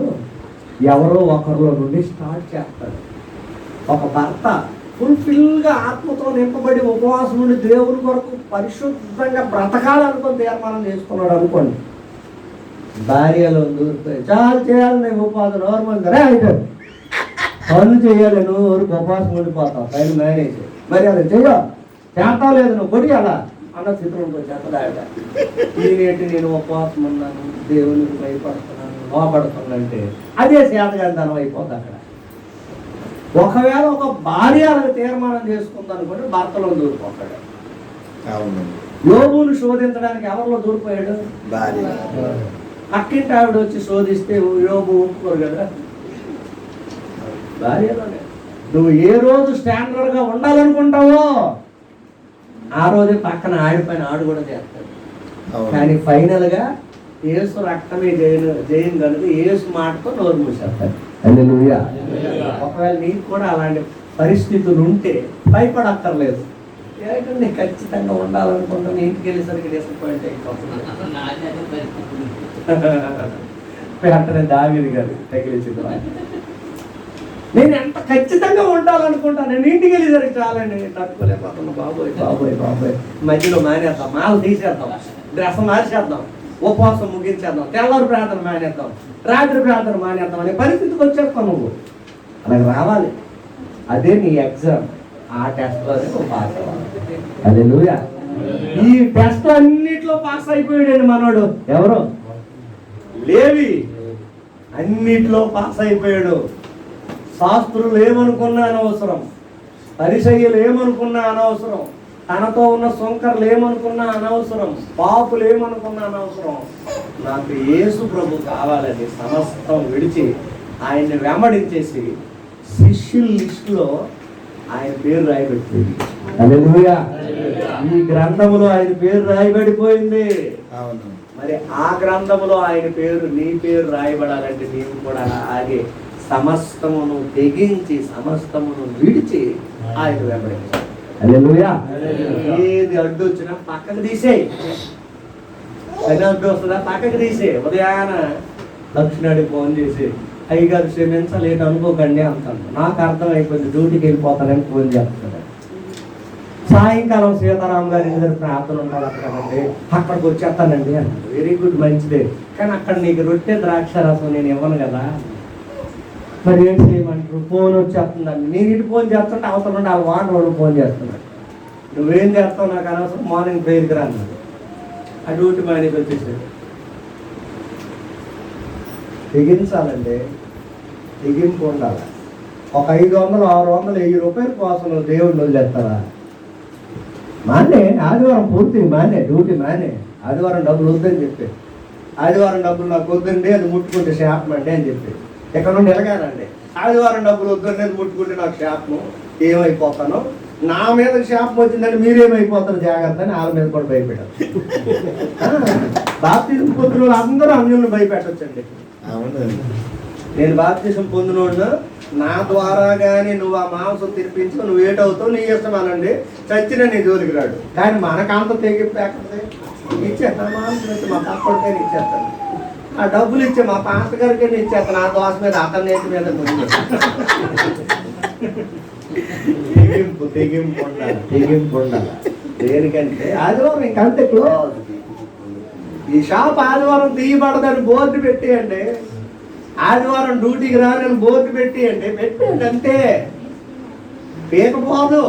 ఎవరో ఒకరిలో నుండి స్టార్ట్ చేస్తాడు. ఒక భర్త ఫుల్ఫిల్గా ఆత్మతో నింపబడి ఉపవాసం నుండి దేవుని కొరకు పరిశుద్ధంగా బ్రతకాలనుకొని తీర్మానం చేసుకున్నాడు అనుకోండి. భార్యలో దూరిపోయి చాలా చేయాలి, నేను ఉపవాసం నార్మల్ ధర అయిపోయాడు, పనులు చేయాలి, నువ్వు ఉపవాసం ఉండిపోతావు, పైన మేనేజ్ మరి అది చేస్తావు లేదు, నువ్వు కొడి అలా అన్న స్థితిలో చేతదాట. నేనేంటి నేను ఉపవాసం ఉన్నాను, దేవునికి భయపడుతున్నాను, లోపడుతున్నానంటే అదే చేతగాంతనం అయిపోతుంది అక్కడ. ఒకవేళ ఒక భార్య అలా తీర్మానం చేసుకుంది అనుకుంటే భర్తలో దూరిపోతాడు. యోబును శోధించడానికి ఎవరిలో దూరిపోయాడు? భార్య. అక్కింటి ఆవిడ వచ్చి శోధిస్తే యోబు ఒప్పుకోరు కదా. భార్యలోనే నువ్వు ఏ రోజు స్టాండర్డ్గా ఉండాలనుకుంటావో ఆ రోజే పక్కన ఆడిపైన ఆడు కూడా చేస్తాడు. కానీ ఫైనల్గా యేసు రక్తమే జయం కనుక యేసు మాటతో నోరు మూసేస్తాడు. హల్లెలూయా. ఒకవేళ నీకు కూడా అలాంటి పరిస్థితులు ఉంటే భయపడక్కర్లేదు. ఏంటంటే ఖచ్చితంగా ఉండాలనుకుంటా నీ ఇంటికి వెళ్ళేసరికి డిసప్పాయింట్ అయిపోతుంది. వెంటనే దావీదు గారు తగిలించింది, నేను ఎంత ఖచ్చితంగా ఉండాలనుకుంటాను, నేను ఇంటికి వెళ్ళేసరికి చాలండి నేను తట్టుకోలేకపోతున్నా, బాబోయ్ బాబోయ్ బాబోయ్. మధ్యలో మానేద్దాం, మాల తీసేద్దాం, డ్రెస్ మార్చేద్దాం, ఉపవాసం ముగించేద్దాం, తెల్లవారు ప్రార్థన మానేద్దాం, రాత్రి ప్రార్థన మానేద్దాం అనే పరిస్థితికి వచ్చేస్తావు నువ్వు. అలాగే రావాలి. అదే నీ ఎగ్జామ్. ఆ టెస్ట్లోనే నువ్వు పాస్ అవ్వాలి. హల్లెలూయా. ఈ టెస్ట్ అన్నిట్లో పాస్ అయిపోయాడండి మనోడు. ఎవరు? లేవి. అన్నిట్లో పాస్ అయిపోయాడు. శాస్త్రులు ఏమనుకున్నా అనవసరం, పరిసయ్యులు ఏమనుకున్నా అనవసరం, తనతో ఉన్న సొంకర్లు ఏమనుకున్నా అనవసరం, పాపులు ఏమనుకున్నా అనవసరం. నాకు యేసు ప్రభు కావాలని సమస్తం విడిచి ఆయన్ని వెంబడించేసి శిష్యుల లిస్టులో ఆయన పేరు రాయబడిపోయింది. హల్లెలూయా. ఈ గ్రంథములో ఆయన పేరు రాయబడిపోయింది. మరి ఆ గ్రంథములో ఆయన పేరు, నీ పేరు రాయబడాలంటే నీవు కూడా అలాగే సమస్తమును తెగించి సమస్తమును విడిచి ఆయన వెంబడించాలి. హల్లెలూయా. ఏది అడ్డు వచ్చినా పక్కకు తీసేయి. పని అడ్డు వస్తుందా పక్కకు తీసే. ఉదయాన దక్షిణాడికి ఫోన్ చేసి అయ్యగారు క్షమించలేదు అనుకోకండి అంటాను. నాకు అర్థం అయిపోయింది, డ్యూటీకి వెళ్ళిపోతానని ఫోన్ చేస్తాను. సాయంకాలం సీతారాం గారి ఇంటి దగ్గర ప్రార్థన ఉంటారు అక్కడండి, అక్కడికి వచ్చేస్తానండి అన్నాడు. వెరీ గుడ్, మంచిదే. కానీ అక్కడ నీకు రొట్టె ద్రాక్ష రసం నేను ఇవ్వను కదా, మరి ఏం చేయమంటారు? ఫోన్ వచ్చేస్తుందండి. నేను ఇటు ఫోన్ చేస్తుంటే అవసరం ఉంటే ఆ వాడు ఫోన్ చేస్తున్నాడు. నువ్వేం చేస్తావు నాకు అనవసరం, మార్నింగ్ ప్రేయర్కి రా అన్నాడు. ఆ డ్యూటీ మేనేజ్ వచ్చేసాడు. తెగించాలండి, తెగింపు ఉండాలి. ఒక 500, 600, 1000 రూపాయల కోసం దేవుడిని వదిలేస్తారా? మానే ఆదివారం పూర్తి మానే, డ్యూటీ మానే. ఆదివారం డబ్బులు వద్దని చెప్పి, ఆదివారం డబ్బులు నాకు వద్దండి, అది ముట్టుకుంటే శాపం అండి అని చెప్పి ఇక్కడ నుండి ఎలాగానండి. ఆదివారం డబ్బులు వద్దండి, అది ముట్టుకుంటే నాకు శాపము, ఏమైపోతాను, నా మీద శాపం వచ్చిందని మీరేమైపోతారు జాగ్రత్త అని వాళ్ళ మీద కూడా భయపెట్టారు. బాప్తిజం పొందిన అందరూ అన్యులను భయపెట్టొచ్చండి. నేను బాప్తిజం పొందినోడు, నా ద్వారా కానీ నువ్వు ఆ మాంసం తినిపించు, నువ్వు ఏటవుతావు నీ ఇష్టం అనండి, చచ్చిన నీ జోలికి రాడు. కానీ మనకంత తెగింపు ఎక్కడిది? ఇచ్చేస్తాను, మాంసం ఇచ్చి మా పక్కడికైనా ఇచ్చేస్తాను, ఆ డబ్బులు ఇచ్చే మా పాస్టర్ గారికైనా ఇచ్చేస్తాను, ఆ దోశ మీద అతని నేతి మీద ముందు. తెగింపు తెగింపు ఉండాలి, తెగింపు ఉండాలి. దేనికంటే ఆదివారం ఇంకంతే క్లోజ్. ఈ షాప్ ఆదివారం తీయబడదని బోర్డు పెట్టేయండి, ఆదివారం డ్యూటీకి రానని బోర్డు పెట్టేయండి, పెట్టేయండి అంతే. పీకపోదు.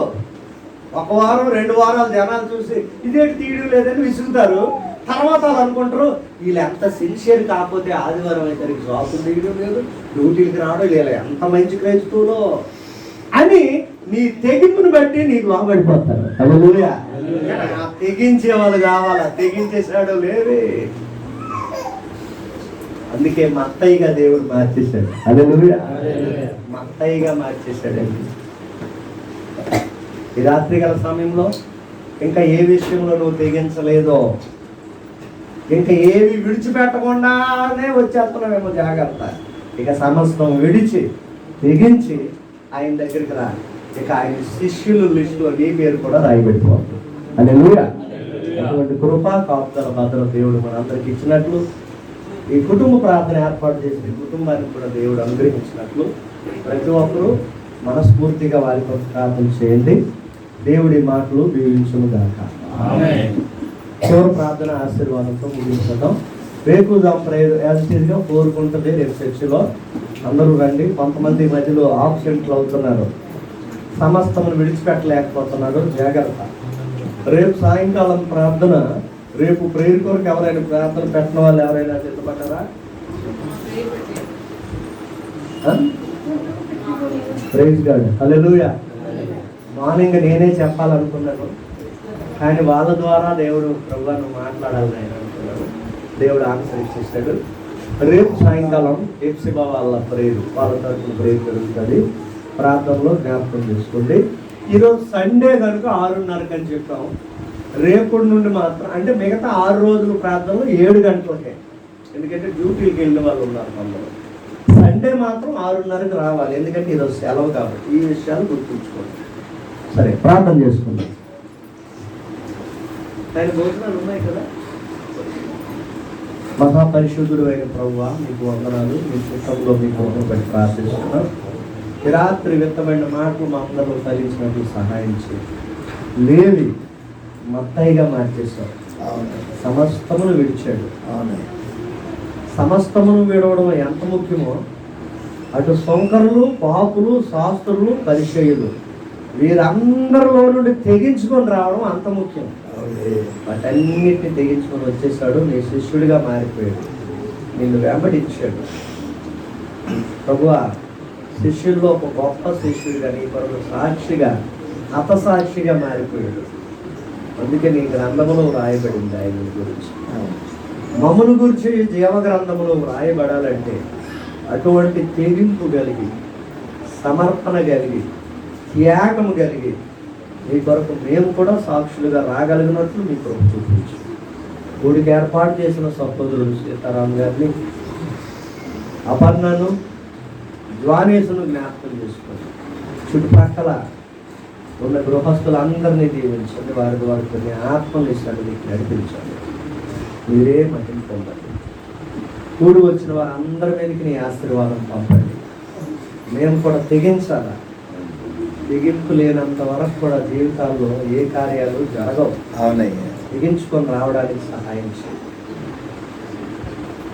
1 వారం 2 వారాలు జనాలు చూసి ఇదేంటి తీయడం లేదని విసుగుతారు. తర్వాత వాళ్ళు అనుకుంటారు వీళ్ళు ఎంత సిన్సియర్ కాకపోతే ఆదివారం అయ్యేసరికి షాపులు తీయడం లేదు, డ్యూటీకి రావడం లేదు, ఎంత మంచి క్రైస్తవులో అని నీ తెగింపుని బట్టి నీకు లోబడిపోతారు. హల్లెలూయా. తెగించే వాళ్ళు కావాలా, తెగించేసాడు లేవి. అందుకే మత్తయిగా దేవుడు మార్చేశాడు. హల్లెలూయా. మత్తయిగా మార్చేశాడండి. ఈ రాత్రి గల సమయంలో ఇంకా ఏ విషయంలో నువ్వు తెగించలేదో, ఇంకా ఏవి విడిచిపెట్టకుండానే వచ్చేస్తున్నావేమో, జాగ్రత్త. ఇక సమస్తం విడిచి తెగించి ఆయన దగ్గరికి రా. ఇక ఆయన శిష్యుల లిస్టులో నీ పేరు కూడా రాయబెట్టుకోవాలి. హల్లెలూయా. అటువంటి కృపా కాపుదల భద్రత దేవుడు మనందరికి ఇచ్చినట్లు, ఈ కుటుంబ ప్రార్థన ఏర్పాటు చేసిన ఈ కుటుంబానికి కూడా దేవుడు అనుగ్రహించినట్లు ప్రతి ఒక్కరూ మనస్ఫూర్తిగా వారి కోసం ప్రార్థన చేయండి. దేవుడి మాటలు దీవించును గాక. చివరి ప్రార్థన ఆశీర్వాదంతో ముగించడం. రేపు యాజ్గా కోరుకుంటుంది. రేపు చర్చిలో అందరూ రండి. కొంతమంది మధ్యలో ఆబ్సెంట్లు అవుతున్నారు, సమస్తమును విడిచిపెట్టలేకపోతున్నారు. జాగ్రత్త. రేపు సాయంకాలం ప్రార్థన, రేపు ప్రేయర్ కొరకు ఎవరైనా ప్రార్థన పెట్టిన వాళ్ళు ఎవరైనా సిద్ధపడ్డారా? Praise God. హల్లెలూయా. మార్నింగ్ నేనే చెప్పాలనుకున్నాను, కానీ వాళ్ళ ద్వారా దేవుడు ప్రభువును మాట్లాడాలని ఆయన అనుకున్నాను. దేవుడు ఆన్సర్ ఇచ్చేసాడు. రేపు సాయంకాలం ఎప్సిబా వాళ్ళ ప్రేయర్, వాళ్ళ తరఫున ప్రేయర్ జరుగుతుంది. ప్రార్థనలో జ్ఞాపకం చేసుకోండి. ఈరోజు సండే కనుక 6:30 అని చెప్పాము. రేపటి నుండి మాత్రం, అంటే మిగతా 6 రోజులు ప్రార్థనలు 7 గంటలకే, ఎందుకంటే డ్యూటీకి వెళ్ళిన వాళ్ళు ఉన్నారు కొందరు. సండే మాత్రం 6:30కి రావాలి, ఎందుకంటే ఈరోజు సెలవు కాబట్టి. ఈ విషయాలు గుర్తుంచుకోండి. సరే, ప్రార్థన చేసుకుందాం. ఆయన భోజనాలు ఉన్నాయి కదా. మహాపరిశుద్ధుడు అయిన ప్రభువా, మీకు వందనాలు. మీ చిత్తంలో మీ కోసం పెట్టి ప్రార్థిస్తున్నాం. ఈ రాత్రి విత్తమైన మాటలు మా అందరిలో ఫలించినట్లు సహాయం చేయండి. లేవి మత్తయిగా మార్చేశాడు, సమస్తమును విడిచాడు. సమస్తమును విడవడం ఎంత ముఖ్యమో, అటు సొంకరులు, పాపులు, శాస్త్రులు, పరిచయులు వీరందరిలో నుండి తెగించుకొని రావడం అంత ముఖ్యం. వాటన్నిటిని తెగించుకొని వచ్చేసాడు. నీ శిష్యుడిగా మారిపోయాడు, నిన్ను వెంబడించాడు. ప్రభువా, శిష్యుల్లో ఒక గొప్ప శిష్యుడిగా, నీ కొరకు సాక్షిగా, హతసాక్షిగా మారిపోయాడు. అందుకే నీ గ్రంథములో వ్రాయబడింది ఆయన గురించి. మమ్మును గురించి జీవ గ్రంథములో వ్రాయబడాలంటే అటువంటి తెగింపు కలిగి, సమర్పణ కలిగి, త్యాగము కలిగి మీ కొరకు మేము కూడా సాక్షులుగా రాగలిగినట్లు మీ కొరకు చూపించు. గుడికి ఏర్పాటు చేసిన సహోదరులు సీతారాం గారిని, అపర్ణను, జ్వానేసును జ్ఞాపకం చేసుకోండి. చుట్టుపక్కల ఉన్న గృహస్థులందరినీ దీవించండి. వారి ద్వారా కొన్ని ఆత్మలు సన్నిధికి నడిపించండి. మీరే మహిమ పొందండి. కూడి వచ్చిన వారందరి మీదకి నీ ఆశీర్వాదం పంపండి. మేము కూడా తెగించాలా. తెగింపు లేనంత వరకు కూడా జీవితాల్లో ఏ కార్యాలు జరగవు. అవునయ్యా. తెగించుకొని రావడానికి సహాయం చేయండి.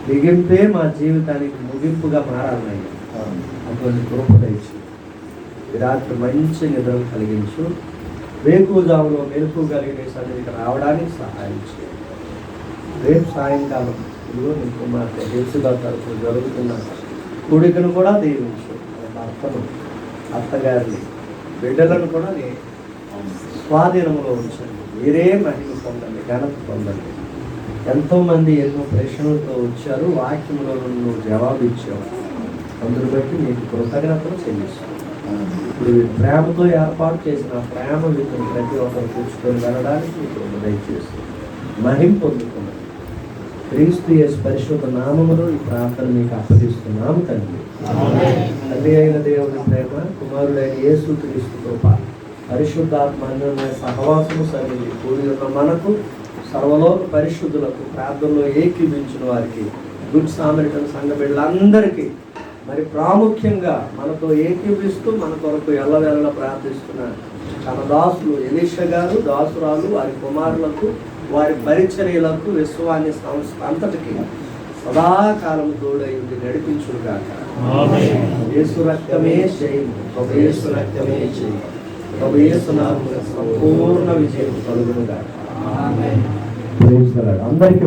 తెగింపే మా జీవితానికి ముగింపుగా మారాలయ్యా. అటువంటి కృప దయచేయండి. ఈ రాత్రి మంచి నిద్రలు కలిగించు. వేకువజాములో మెలకు కలిగిన సన్నిధికి రావడానికి సహాయం చేయండి. రేపు సాయంకాలం ఇదిగో నీ కుమార్తె హెల్సిగా తరఫున జరుగుతున్న కొడుకును కూడా దీవించు. భర్తను, అత్తగారిని, బిడ్డలను కూడా నీ స్వాధీనంలో ఉంచండి. మీరే మహిమ పొందండి, ఘనత పొందండి. ఎంతోమంది ఎన్నో ప్రశ్నలతో వచ్చారు, వాక్యంలో నువ్వు జవాబు ఇచ్చావు. అందును బట్టి నీకు కృతజ్ఞతలు చెల్లిస్తాను. ఇప్పుడు ప్రేమతో ఏర్పాటు చేసిన ప్రేమ వీటిని ప్రతి ఒక్కరు కూర్చుకొని వెళ్ళడానికి మీకు దయచేసి మహిమ పొందుకున్నాను. క్రీస్తు యేసు పరిశుద్ధ నామములో ఈ ప్రార్థన మీకు అప్పగిస్తున్నాము తండ్రి. తండ్రి అయిన దేవుని ప్రేమ, కుమారుడైన యేసు క్రీస్తు కృప, పరిశుద్ధాత్మ అన్యోన్య సహవాసము సన్నిధి కూడి ఉన్న మనకు, సర్వలోక పరిశుద్ధులకు, ప్రార్థనలో ఏకీభించిన వారికి, గుడ్ సామరిటన్ సంఘ బిడ్డలందరికీ, మరి ప్రాముఖ్యంగా మనతో ఏకీభిస్తూ మన కొరకు ఎల్లవేళలా ప్రార్థిస్తున్న తన దాసులు ఎలీషా గారు, దాసురాలు, వారి కుమారులకు, వారి పరిచర్యలకు, విశ్వాన్ని సంస్థ అంతటికి సదాకాలం తోడై ఉండి నడిపించుగాక. యేసు రక్తమే జయం, ఒక యేసు రక్తమే జయం, ఒక యేసు నామమున సంపూర్ణ విజయం కలుగునుగాక. ఆమేన్. అందరికీ